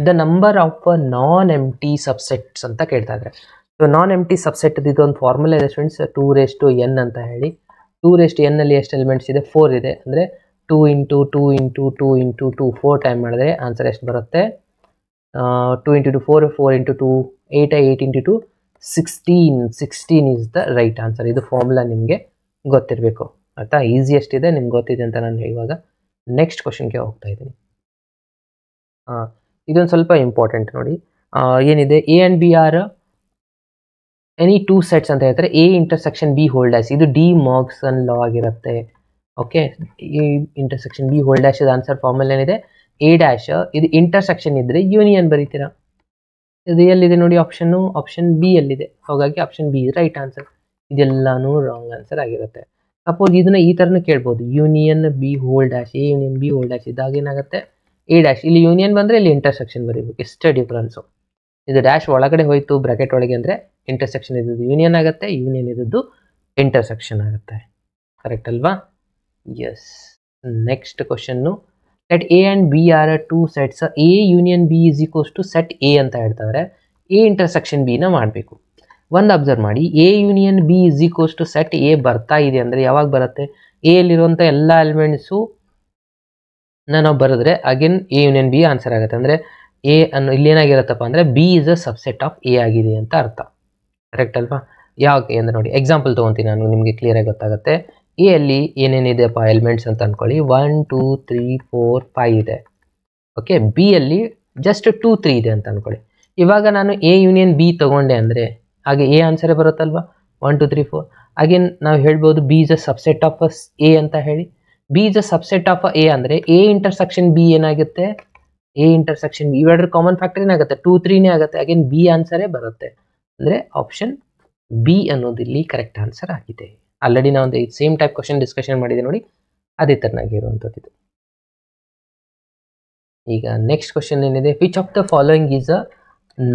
the number of non empty subsets ಅಂತ ಕೇಳ್ತಾ ಇದ್ದಾರೆ. ಸೊ ನಾನ್ ಎಂಟಿ ಸಬ್ಸೆಟ್ ಇದೊಂದು ಫಾರ್ಮುಲಾ ಇದೆ ಫ್ರೆಂಡ್ಸ್, 2n ಅಂತ ಹೇಳಿ. 2n ಅಲ್ಲಿ ಎಷ್ಟು ಎಲಿಮೆಂಟ್ಸ್ ಇದೆ, 4 ಇದೆ. ಅಂದರೆ 2 × 2 × 2 × 2 4 ಟೈಮ್ ಮಾಡಿದ್ರೆ ಆನ್ಸರ್ ಎಷ್ಟು ಬರುತ್ತೆ, 2 × 2 4 4 × 2 8 8 × 2 16 ಈಸ್ ದ ರೈಟ್ ಆನ್ಸರ್. ಇದು ಫಾರ್ಮುಲಾ ನಿಮಗೆ ಗೊತ್ತಿರಬೇಕು. ಆಯಿತಾ? ಈಸಿಯೆಸ್ಟ್ ಇದೆ, ನಿಮ್ಗೆ ಗೊತ್ತಿದೆ ಅಂತ ನಾನು ಇವಾಗ ನೆಕ್ಸ್ಟ್ ಕ್ವಶನ್ಗೆ ಹೋಗ್ತಾ ಇದ್ದೀನಿ. ಇದೊಂದು ಸ್ವಲ್ಪ ಇಂಪಾರ್ಟೆಂಟ್ ನೋಡಿ. ಏನಿದೆ, A and B are any 2 sets ಅಂತ ಹೇಳ್ತಾರೆ. A intersection B whole dash, ಇದು ಡಿ ಮಾರ್ಕ್ಸನ್ ಲಾ ಆಗಿರುತ್ತೆ. Okay, A intersection B whole dash answer formula ಏನಿದೆ, ಎ ಡ್ಯಾಶ್ ಇದು ಇಂಟರ್ಸೆಕ್ಷನ್ ಇದ್ದರೆ ಯೂನಿಯನ್ ಬರೀತೀರಾ. ಇದು ಎಲ್ಲಿದೆ ನೋಡಿ ಆಪ್ಷನ್ನು, ಆಪ್ಷನ್ ಬಿ ಯಲ್ಲಿದೆ. ಹಾಗಾಗಿ ಆಪ್ಷನ್ ಬಿ ರೈಟ್ ಆನ್ಸರ್. ಇದೆಲ್ಲನೂ ರಾಂಗ್ ಆನ್ಸರ್ ಆಗಿರುತ್ತೆ. ಸಪೋಸ್ ಇದನ್ನ ಈ ಥರನೂ ಕೇಳ್ಬೋದು, union B whole dash, A union B whole dash ಇದ್ದಾಗ ಏನಾಗುತ್ತೆ, ಎ ಡ್ಯಾಶ್ ಇಲ್ಲಿ ಯೂನಿಯನ್ ಬಂದರೆ ಇಲ್ಲಿ ಇಂಟರ್ಸೆಕ್ಷನ್ ಬರೀಬೇಕು. ಎಷ್ಟೇ ಡಿಫ್ರೆನ್ಸು. ಇದು ಡ್ಯಾಶ್ ಒಳಗಡೆ ಹೋಯ್ತು ಬ್ರಾಕೆಟ್ ಒಳಗೆ ಅಂದರೆ ಇಂಟರ್ಸೆಕ್ಷನ್ ಇದ್ದದ್ದು ಯೂನಿಯನ್ ಆಗುತ್ತೆ, ಯೂನಿಯನ್ ಇದ್ದದ್ದು ಇಂಟರ್ಸೆಕ್ಷನ್ ಆಗುತ್ತೆ. ಕರೆಕ್ಟ್ ಅಲ್ವಾ? Yes. Next question, let A and B are two sets, A union B is equals to set A ಅಂತ ಹೇಳ್ತಾರೆ. ಎ ಇಂಟರ್ಸೆಕ್ಷನ್ ಬಿನ ಮಾಡಬೇಕು. ಒಂದು ಅಬ್ಸರ್ವ್ ಮಾಡಿ, A union B is equals to set A ಬರ್ತಾ ಇದೆ ಅಂದರೆ ಯಾವಾಗ ಬರುತ್ತೆ? ಎ ಯಲ್ಲಿರುವಂಥ ಎಲ್ಲ ಎಲಿಮೆಂಟ್ಸು ನಾವು ಬರೆದ್ರೆ again A union B answer ಆಗುತ್ತೆ. ಅಂದರೆ ಎ ಅನ್ನು ಇಲ್ಲಿ ಏನಾಗಿರುತ್ತಪ್ಪ ಅಂದರೆ B is a subset of A ಆಗಿದೆ ಅಂತ ಅರ್ಥ. ಕರೆಕ್ಟ್ ಅಲ್ವಾ? ಯಾಕೆ ಅಂದರೆ ನೋಡಿ, ಎಕ್ಸಾಂಪಲ್ ತೊಗೊತೀನಿ ನಾನು, ನಿಮಗೆ ಕ್ಲಿಯರಾಗಿ ಗೊತ್ತಾಗುತ್ತೆ. ಎ ಅಲ್ಲಿ ಏನೇನಿದೆಯಪ್ಪ ಎಲಿಮೆಂಟ್ಸ್ ಅಂತ ಅಂದ್ಕೊಳ್ಳಿ, 1 2 3 4 5 ಇದೆ. ಓಕೆ, ಬಿ ಅಲ್ಲಿ ಜಸ್ಟ್ 2 3 ಇದೆ ಅಂತ ಅಂದ್ಕೊಳ್ಳಿ. ಇವಾಗ ನಾನು ಎ ಯೂನಿಯನ್ ಬಿ ತೊಗೊಂಡೆ ಅಂದರೆ ಹಾಗೆ ಎ ಆನ್ಸರೇ ಬರುತ್ತಲ್ವಾ, 1 2 3 4. ಅಗೇನ್ ನಾವು ಹೇಳ್ಬೋದು B is a subset of A ಅಂತ ಹೇಳಿ. B is a subset of A ಅಂದರೆ ಎ ಇಂಟರ್ಸೆಕ್ಷನ್ ಬಿ ಏನಾಗುತ್ತೆ? ಎ ಇಂಟರ್ಸೆಕ್ಷನ್ ಬಿ ಇವೆರಡರ ಕಾಮನ್ ಫ್ಯಾಕ್ಟರ್ ಏನಾಗುತ್ತೆ? 2 3ನೇ ಆಗುತ್ತೆ. ಅಗೇನ್ ಬಿ ಆನ್ಸರೇ ಬರುತ್ತೆ. ಅಂದರೆ ಆಪ್ಷನ್ ಬಿ ಅನ್ನೋದು ಇಲ್ಲಿ ಕರೆಕ್ಟ್ ಆನ್ಸರ್ ಆಗಿದೆ. ಆಲ್ರೆಡಿ ನಾವು ಒಂದು ಸೇಮ್ ಟೈಪ್ ಕ್ವಶನ್ ಡಿಸ್ಕಷನ್ ಮಾಡಿದೆ ನೋಡಿ, ಅದೇ ಥರನಾಗಿ ಇರುವಂಥದ್ದು. ಈಗ ನೆಕ್ಸ್ಟ್ ಕ್ವಶನ್ ಏನಿದೆ, which of the following is a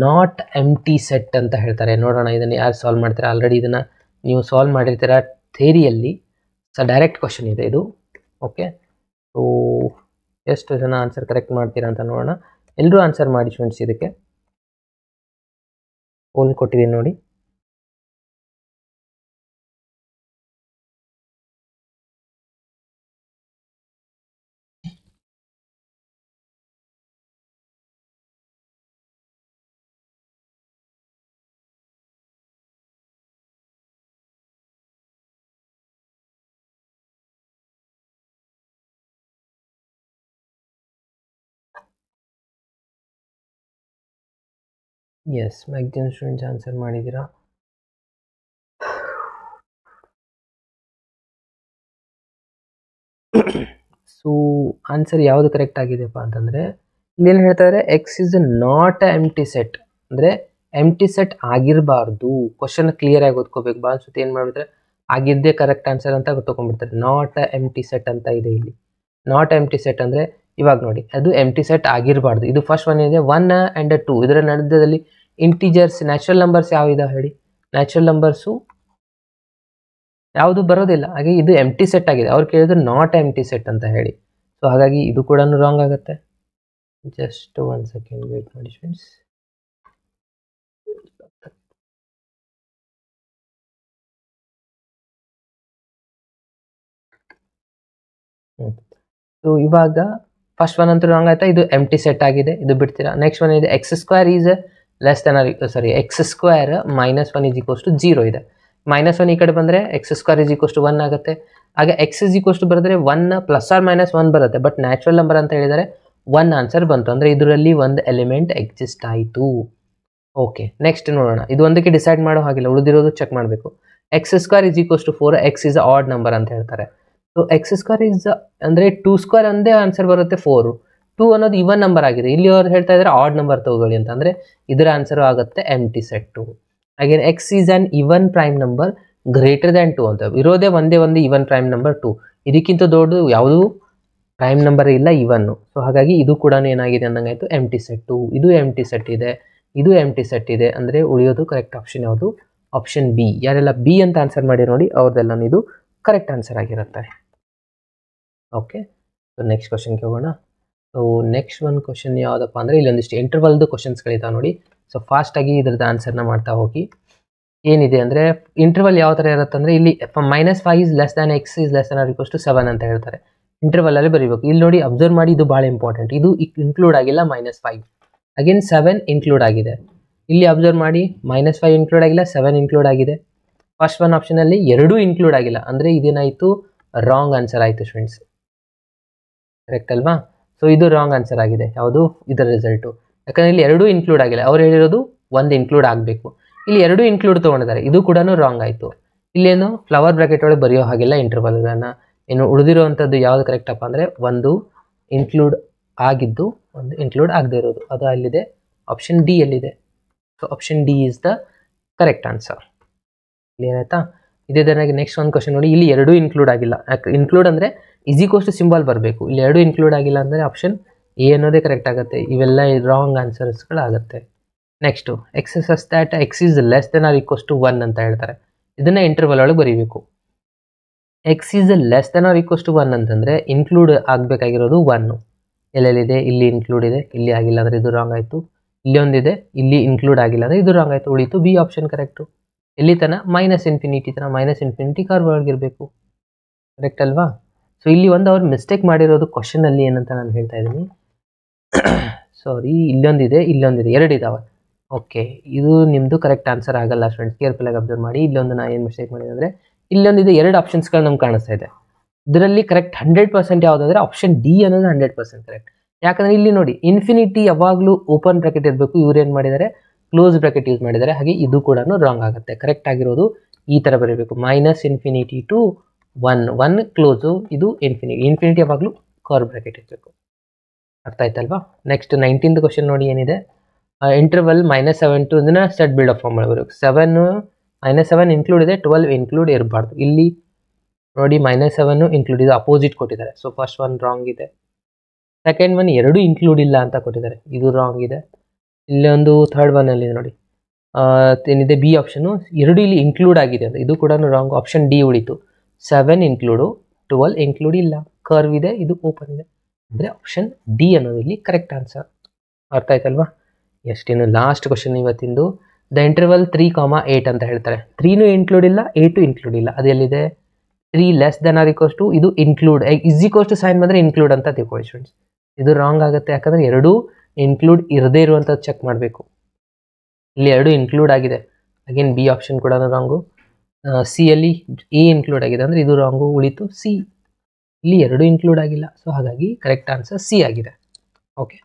not empty set ಅಂತ ಹೇಳ್ತಾರೆ. ನೋಡೋಣ ಇದನ್ನು ಯಾರು ಸಾಲ್ವ್ ಮಾಡ್ತಾರೆ. ಆಲ್ರೆಡಿ ಇದನ್ನು ನೀವು ಸಾಲ್ವ್ ಮಾಡಿರ್ತೀರ ಥೇರಿಯಲ್ಲಿ. ಡೈರೆಕ್ಟ್ ಕ್ವಶನ್ ಇದೆ ಇದು. ಓಕೆ, ಸೊ ಎಷ್ಟು ಜನ ಆನ್ಸರ್ ಕರೆಕ್ಟ್ ಮಾಡ್ತೀರಾ ಅಂತ ನೋಡೋಣ. ಎಲ್ಲರೂ ಆನ್ಸರ್ ಮಾಡಿ ಸ್ಟೂಡೆಂಟ್ಸ್. ಇದಕ್ಕೆ ಪೋಲ್ ಕೊಟ್ಟಿದ್ದೀನಿ ನೋಡಿ. ಎಸ್, ಮ್ಯಾಕ್ಸಿಮಮ್ ಸ್ಟೂಡೆಂಟ್ಸ್ ಆನ್ಸರ್ ಮಾಡಿದ್ದೀರಾ. ಸೊ ಆನ್ಸರ್ ಯಾವುದು ಕರೆಕ್ಟ್ ಆಗಿದೆಯಪ್ಪ ಅಂತಂದರೆ, ಇಲ್ಲೇನು ಹೇಳ್ತಾರೆ, x is not a empty set. ಅಂದರೆ ಎಂಟಿ ಸೆಟ್ ಆಗಿರಬಾರ್ದು. ಕ್ವಶನ್ ಕ್ಲಿಯರಾಗಿ ಓದ್ಕೋಬೇಕು. ಭಾಳ ಸತಿ ಏನು ಮಾಡಿಬಿಟ್ರೆ ಆಗಿದ್ದೇ ಕರೆಕ್ಟ್ ಆನ್ಸರ್ ಅಂತ ತೊಗೊಂಡ್ಬಿಡ್ತಾರೆ. ನಾಟ್ ಅ ಎಂಟಿ ಸೆಟ್ ಅಂತ ಇದೆ ಇಲ್ಲಿ. ನಾಟ್ ಎಂಟಿ ಸೆಟ್ ಅಂದರೆ ಇವಾಗ ನೋಡಿ, ಅದು ಎಂಟಿ ಸೆಟ್ ಆಗಿರಬಾರ್ದು. ಇದು ಫಸ್ಟ್ ಒನ್ ಇದೆ 1 ಆ್ಯಂಡ್ 2. ಇದರ ನಡುದಲ್ಲಿ ಇಂಟಿಜರ್ಸ್ ನ್ಯಾಚುರಲ್ ನಂಬರ್ಸ್ ಯಾವಿದಾವೆ ಹೇಳಿ? ನ್ಯಾಚುರಲ್ ನಂಬರ್ಸು ಯಾವುದು ಬರೋದಿಲ್ಲ. ಹಾಗೆ ಇದು ಎಂಟಿ ಸೆಟ್ ಆಗಿದೆ. ಅವ್ರು ಕೇಳಿದ್ರು ನಾಟ್ ಎಂಟಿ ಸೆಟ್ ಅಂತ ಹೇಳಿ. ಸೊ ಹಾಗಾಗಿ ಇದು ಕೂಡ ರಾಂಗ್ ಆಗುತ್ತೆ. ಜಸ್ಟ್ 1 ಸೆಕೆಂಡ್ ವೇಟ್ ಮಾಡಿ ಫ್ರೆಂಡ್ಸ್. ಸೊ ಇವಾಗ ಫಸ್ಟ್ ಒನ್ ಅಂತೂ ರಾಂಗ್ ಆಯ್ತಾ, ಇದು ಎಂಟಿ ಸೆಟ್ ಆಗಿದೆ, ಇದು ಬಿಡ್ತೀರಾ. ನೆಕ್ಸ್ಟ್ ಒನ್ ಇದೆ x square is less than x square -1 is equals to 0 ಇದೆ. -1 ಈ ಕಡೆ ಬಂದರೆ x square is equals to 1 ಆಗುತ್ತೆ. ಹಾಗೆ ಎಕ್ಸ್ ಈಸ್ ಈಕ್ವಲ್ಸ್ ಟು ಬರೆದ್ರೆ 1 ± 1 ಬರುತ್ತೆ. ಬಟ್ ನ್ಯಾಚುರಲ್ ನಂಬರ್ ಅಂತ ಹೇಳಿದರೆ 1 ಆನ್ಸರ್ ಬಂತು. ಅಂದರೆ ಇದರಲ್ಲಿ ಒಂದು ಎಲಿಮೆಂಟ್ ಎಕ್ಸಿಸ್ಟ್ ಆಯಿತು. ಓಕೆ, ನೆಕ್ಸ್ಟ್ ನೋಡೋಣ. ಇದು ಒಂದಕ್ಕೆ ಡಿಸೈಡ್ ಮಾಡೋ ಹಾಗಿಲ್ಲ, ಉಳಿದಿರೋದು ಚೆಕ್ ಮಾಡಬೇಕು. X square is equals to 4, x is odd number ಅಂತ ಹೇಳ್ತಾರೆ. ಸೊ ಎಕ್ಸ್ ಸ್ಕ್ವೇರ್ ಇಸ್ ಅಂದರೆ 2 ಸ್ಕ್ವೇರ್ ಒಂದೇ ಆನ್ಸರ್ ಬರುತ್ತೆ 4. 2 ಅನ್ನೋದು ಇವನ್ ನಂಬರ್ ಆಗಿದೆ. ಇಲ್ಲಿ ಅವ್ರು ಹೇಳ್ತಾ ಇದ್ದಾರೆ ಆಡ್ ನಂಬರ್ ತಗೊಳ್ಳಿ ಅಂತ. ಅಂದರೆ ಇದರ ಆನ್ಸರು ಆಗುತ್ತೆ empty set. Again x is an even prime number greater than 2 ಅಂತ ಇರೋದೇ ಒಂದೇ ಒಂದು ಇವನ್ ಪ್ರೈಮ್ ನಂಬರ್ 2. ಇದಕ್ಕಿಂತ ದೊಡ್ಡದು ಯಾವುದೂ ಪ್ರೈಮ್ ನಂಬರ್ ಇಲ್ಲ ಇವನ್ನು. ಸೊ ಹಾಗಾಗಿ ಇದು ಕೂಡ ಏನಾಗಿದೆ ಅಂದಂಗಾಯಿತು, ಎಂಟಿ ಸೆಟ್ಟು. ಇದು ಎಂಟಿ ಸೆಟ್ ಇದೆ, ಇದು ಎಂಟಿ ಸೆಟ್ ಇದೆ. ಅಂದರೆ ಉಳಿಯೋದು ಕರೆಕ್ಟ್ ಆಪ್ಷನ್ ಯಾವುದು? Option B. ಯಾರೆಲ್ಲ ಬಿ ಅಂತ ಆನ್ಸರ್ ಮಾಡಿ ನೋಡಿ, ಅವ್ರದ್ದೆಲ್ಲ ಇದು ಕರೆಕ್ಟ್ ಆನ್ಸರ್ ಆಗಿರುತ್ತೆ. ಓಕೆ, ಸೊ ನೆಕ್ಸ್ಟ್ ಕ್ವಶನ್ಗೆ ಹೋಗೋಣ. ಸೊ ನೆಕ್ಸ್ಟ್ ಒಂದು ಕ್ವಶನ್ ಯಾವುದಪ್ಪ ಅಂದರೆ, ಇಲ್ಲೊಂದಿಷ್ಟು ಇಂಟರ್ವಲ್ದು ಕ್ವಶನ್ಸ್ಗಳಿದ್ದಾವೆ ನೋಡಿ. ಸೊ ಫಾಸ್ಟಾಗಿ ಇದ್ರದ್ದು ಆನ್ಸರ್ನ ಮಾಡ್ತಾ ಹೋಗಿ. ಏನಿದೆ ಅಂದರೆ ಇಂಟರ್ವಲ್ ಯಾವ ಥರ ಇರುತ್ತೆ ಅಂದರೆ, ಇಲ್ಲಿ -5 is less than x is less than or equals to 7 ಅಂತ ಹೇಳ್ತಾರೆ. ಇಂಟರ್ವಲಲ್ಲಿ ಬರೀಬೇಕು. ಇಲ್ಲಿ ನೋಡಿ ಅಬ್ಸರ್ವ್ ಮಾಡಿ, ಇದು ಭಾಳ ಇಂಪಾರ್ಟೆಂಟ್. ಇದು ಇನ್ಕ್ಲೂಡ್ ಆಗಿಲ್ಲ -5. ಅಗೇನ್ 7 ಇನ್ಕ್ಲೂಡ್ ಆಗಿದೆ. ಇಲ್ಲಿ ಅಬ್ಸರ್ವ್ ಮಾಡಿ, -5 ಇನ್ಕ್ಲೂಡ್ ಆಗಿಲ್ಲ, 7 ಇನ್ಕ್ಲೂಡ್ ಆಗಿದೆ. ಫಸ್ಟ್ ಒನ್ ಆಪ್ಷನಲ್ಲಿ ಎರಡೂ ಇನ್ಕ್ಲೂಡ್ ಆಗಿಲ್ಲ. ಅಂದರೆ ಇದೇನಾಯಿತು, ರಾಂಗ್ ಆನ್ಸರ್ ಆಯಿತು ಫ್ರೆಂಡ್ಸ್. ಕರೆಕ್ಟ್ ಅಲ್ವಾ? ಸೊ ಇದು ರಾಂಗ್ ಆನ್ಸರ್ ಆಗಿದೆ. ಯಾವುದು ಇದರ ರಿಸಲ್ಟು? ಯಾಕಂದರೆ ಇಲ್ಲಿ ಎರಡೂ ಇನ್ಕ್ಲೂಡ್ ಆಗಿಲ್ಲ. ಅವ್ರು ಹೇಳಿರೋದು ಒಂದು ಇನ್ಕ್ಲೂಡ್ ಆಗಬೇಕು. ಇಲ್ಲಿ ಎರಡೂ ಇನ್ಕ್ಲೂಡ್ ತೊಗೊಂಡಿದ್ದಾರೆ, ಇದು ಕೂಡ ರಾಂಗ್ ಆಯಿತು. ಇಲ್ಲೇನು ಫ್ಲವರ್ ಬ್ರ್ಯಾಕೆಟ್ ಒಳಗೆ ಬರೆಯೋ ಹಾಗಿಲ್ಲ ಇಂಟರ್ವಲ್ಗಳನ್ನು. ಇನ್ನು ಉಳಿದಿರುವಂಥದ್ದು ಯಾವುದು ಕರೆಕ್ಟಪ್ಪ ಅಂದರೆ, ಒಂದು ಇನ್ಕ್ಲೂಡ್ ಆಗಿದ್ದು, ಒಂದು ಇನ್ಕ್ಲೂಡ್ ಆಗದೆ ಇರೋದು. ಅದು ಅಲ್ಲಿದೆ, ಆಪ್ಷನ್ ಡಿ ಅಲ್ಲಿದೆ. So option D is the correct answer. ಏನಾಯ್ತಾ? ಇದೇ ಥರನಾಗಿ ನೆಕ್ಸ್ಟ್ ಒಂದು ಕ್ವಶನ್ ನೋಡಿ. ಇಲ್ಲಿ ಎರಡೂ ಇನ್ಕ್ಲೂಡ್ ಆಗಿಲ್ಲ. ಯಾಕೆ ಇನ್ಕ್ಲೂಡ್ ಅಂದರೆ ಈಸಿಕೋಸ್ಟ್ ಸಿಂಬಲ್ ಬರಬೇಕು. ಇಲ್ಲಿ ಎರಡೂ ಇನ್ಕ್ಲೂಡ್ ಆಗಿಲ್ಲ ಅಂದರೆ ಆಪ್ಷನ್ ಎ ಅನ್ನೋದೇ ಕರೆಕ್ಟ್ ಆಗುತ್ತೆ. ಇವೆಲ್ಲ ರಾಂಗ್ ಆನ್ಸರ್ಸ್ಗಳಾಗುತ್ತೆ. Next x such that x is less than or equals to 1 ಅಂತ ಹೇಳ್ತಾರೆ. ಇದನ್ನು ಇಂಟರ್ವಲ್ ಒಳಗೆ ಬರೀಬೇಕು. X is less than or equals to 1 ಅಂತಂದರೆ ಇನ್ಕ್ಲೂಡ್ ಆಗಬೇಕಾಗಿರೋದು 1. ಎಲ್ಲೆಲ್ಲಿದೆ, ಇಲ್ಲಿ ಇನ್ಕ್ಲೂಡ್ ಇದೆ, ಇಲ್ಲಿ ಆಗಿಲ್ಲ ಅಂದರೆ ಇದು ರಾಂಗ್ ಆಯಿತು. ಇಲ್ಲಿ ಒಂದಿದೆ, ಇಲ್ಲಿ ಇನ್ಕ್ಲೂಡ್ ಆಗಿಲ್ಲ ಅಂದರೆ ಇದು ರಾಂಗ್ ಆಯಿತು. ಉಳಿತು ಬಿ ಆಪ್ಷನ್ ಕರೆಕ್ಟು. ಎಲ್ಲಿ ತನಕ -∞ ತನಕ, -∞ ಕರ್ವ್ ಒಳಗಿರಬೇಕು. ಕರೆಕ್ಟ್ ಅಲ್ವಾ? ಸೊ ಇಲ್ಲಿ ಒಂದು ಅವ್ರು ಮಿಸ್ಟೇಕ್ ಮಾಡಿರೋದು ಕ್ವಶನಲ್ಲಿ ಏನಂತ ನಾನು ಹೇಳ್ತಾ ಇದ್ದೀನಿ. ಸಾರಿ, ಇಲ್ಲೊಂದಿದೆ, ಇಲ್ಲೊಂದಿದೆ, 2 ಇದ್ದಾವೆ. ಓಕೆ, ಇದು ನಿಮ್ಮದು ಕರೆಕ್ಟ್ ಆನ್ಸರ್ ಆಗಲ್ಲ ಫ್ರೆಂಡ್ಸ್. ಕೇರ್ಫುಲ್ಲಾಗಿ ಅಬ್ಸರ್ವ್ ಮಾಡಿ. ಇಲ್ಲೊಂದು ನಾನು ಏನು ಮಿಸ್ಟೇಕ್ ಮಾಡಿದೆ ಅಂದರೆ, ಇಲ್ಲೊಂದಿದೆ, 2 ಆಪ್ಷನ್ಸ್ಗಳು ನಮ್ಗೆ ಕಾಣಿಸ್ತಾ ಇದೆ. ಇದರಲ್ಲಿ ಕರೆಕ್ಟ್ 100% ಯಾವುದಂದರೆ ಆಪ್ಷನ್ ಡಿ ಅನ್ನೋದು 100% ಕರೆಕ್ಟ್. ಯಾಕಂದರೆ ಇಲ್ಲಿ ನೋಡಿ, ಇನ್ಫಿನಿಟಿ ಯಾವಾಗಲೂ ಓಪನ್ ಬ್ರಾಕೆಟ್ ಇರಬೇಕು. ಇವ್ರು ಏನು ಮಾಡಿದ್ದಾರೆ, ಕ್ಲೋಸ್ ಬ್ರಾಕೆಟ್ ಯೂಸ್ ಮಾಡಿದ್ದಾರೆ. ಹಾಗೆ ಇದು ಕೂಡ ರಾಂಗ್ ಆಗುತ್ತೆ. ಕರೆಕ್ಟ್ ಆಗಿರೋದು ಈ ಥರ ಬರೀಬೇಕು, -∞ ಟು 1 ಕ್ಲೋಸು, ಇದು ಇನ್ಫಿನಿಟಿ ಯಾವಾಗಲೂ ಕರ್ವ್ ಬ್ರಾಕೆಟ್ ಇರಬೇಕು. ಅರ್ಥ ಆಯ್ತಲ್ವಾ? ನೆಕ್ಸ್ಟ್ 19th ಕ್ವಶನ್ ನೋಡಿ ಏನಿದೆ. ಇಂಟರ್ವಲ್ -7 ಟು ಇದನ್ನ ಸೆಟ್ ಬಿಲ್ಡ್ ಅಪ್ ಫಾರ್ಮ್ ಮಾಡಬೇಕು. -7 ಇನ್ಕ್ಲೂಡ್ ಇದೆ, 12 ಇನ್ಕ್ಲೂಡ್ ಇರಬಾರ್ದು. ಇಲ್ಲಿ ನೋಡಿ -7 ಇನ್ಕ್ಲೂಡ್ ಇದೆ, ಅಪೋಸಿಟ್ ಕೊಟ್ಟಿದ್ದಾರೆ. ಸೊ ಫಸ್ಟ್ ಒನ್ ರಾಂಗ್ ಇದೆ. ಸೆಕೆಂಡ್ ಒನ್ 2 ಇನ್ಕ್ಲೂಡ್ ಇಲ್ಲ ಅಂತ ಕೊಟ್ಟಿದ್ದಾರೆ, ಇದು ರಾಂಗ್ ಇದೆ. ಇಲ್ಲಿ ಒಂದು ಥರ್ಡ್ ಒನ್ನಲ್ಲಿ ನೋಡಿ ಏನಿದೆ, ಬಿ ಆಪ್ಷನು 2 ಇಲ್ಲಿ ಇನ್ಕ್ಲೂಡ್ ಆಗಿದೆ ಅಂತ, ಇದು ಕೂಡ ರಾಂಗ್. ಆಪ್ಷನ್ ಡಿ ಉಳಿತು. 7 ಇನ್ಕ್ಲೂಡು, 12 ಇನ್ಕ್ಲೂಡ್ ಇಲ್ಲ, ಕರ್ವ್ ಇದೆ, ಇದು ಓಪನ್ ಇದೆ. ಅಂದರೆ ಆಪ್ಷನ್ ಡಿ ಅನ್ನೋದು ಇಲ್ಲಿ ಕರೆಕ್ಟ್ ಆನ್ಸರ್. ಅರ್ಥ ಆಯ್ತಲ್ವಾ? ಎಷ್ಟಿನ್ನು ಲಾಸ್ಟ್ ಕ್ವಶನ್ ಇವತ್ತಿಂದು. ದ ಇಂಟರ್ವಲ್ 3,8 ಅಂತ ಹೇಳ್ತಾರೆ. 3 ಇನ್ಕ್ಲೂಡ್ ಇಲ್ಲ, 8 ಇನ್ಕ್ಲೂಡ್ ಇಲ್ಲ. ಅದು ಎಲ್ಲಿದೆ? 3 less than or equals to, ಇದು include, is equals to sign ಬಂದರೆ ಇನ್ಕ್ಲೂಡ್ ಅಂತ ತಿಳ್ಕೊಳ್ಳಿ ಸ್ಟೂಡೆಂಟ್ಸ್. ಇದು ರಾಂಗ್ ಆಗುತ್ತೆ, ಯಾಕಂದರೆ 2 ಇನ್ಕ್ಲೂಡ್ ಇರದೇ ಇರುವಂಥದ್ದು ಚೆಕ್ ಮಾಡಬೇಕು. ಇಲ್ಲಿ 2 ಇನ್ಕ್ಲೂಡ್ ಆಗಿದೆ, ಅಗೇನ್ ಬಿ ಆಪ್ಷನ್ ಕೂಡ ರಾಂಗು. ಸಿ ಅಲ್ಲಿ ಎ ಇನ್ಕ್ಲೂಡ್ ಆಗಿದೆ ಅಂದರೆ ಇದು ರಾಂಗು, ಉಳಿತು ಸಿ. ಇಲ್ಲಿ 2 ಇನ್ಕ್ಲೂಡ್ ಆಗಿಲ್ಲ. ಸೊ ಹಾಗಾಗಿ ಕರೆಕ್ಟ್ ಆನ್ಸರ್ ಸಿ ಆಗಿದೆ. ಓಕೆ.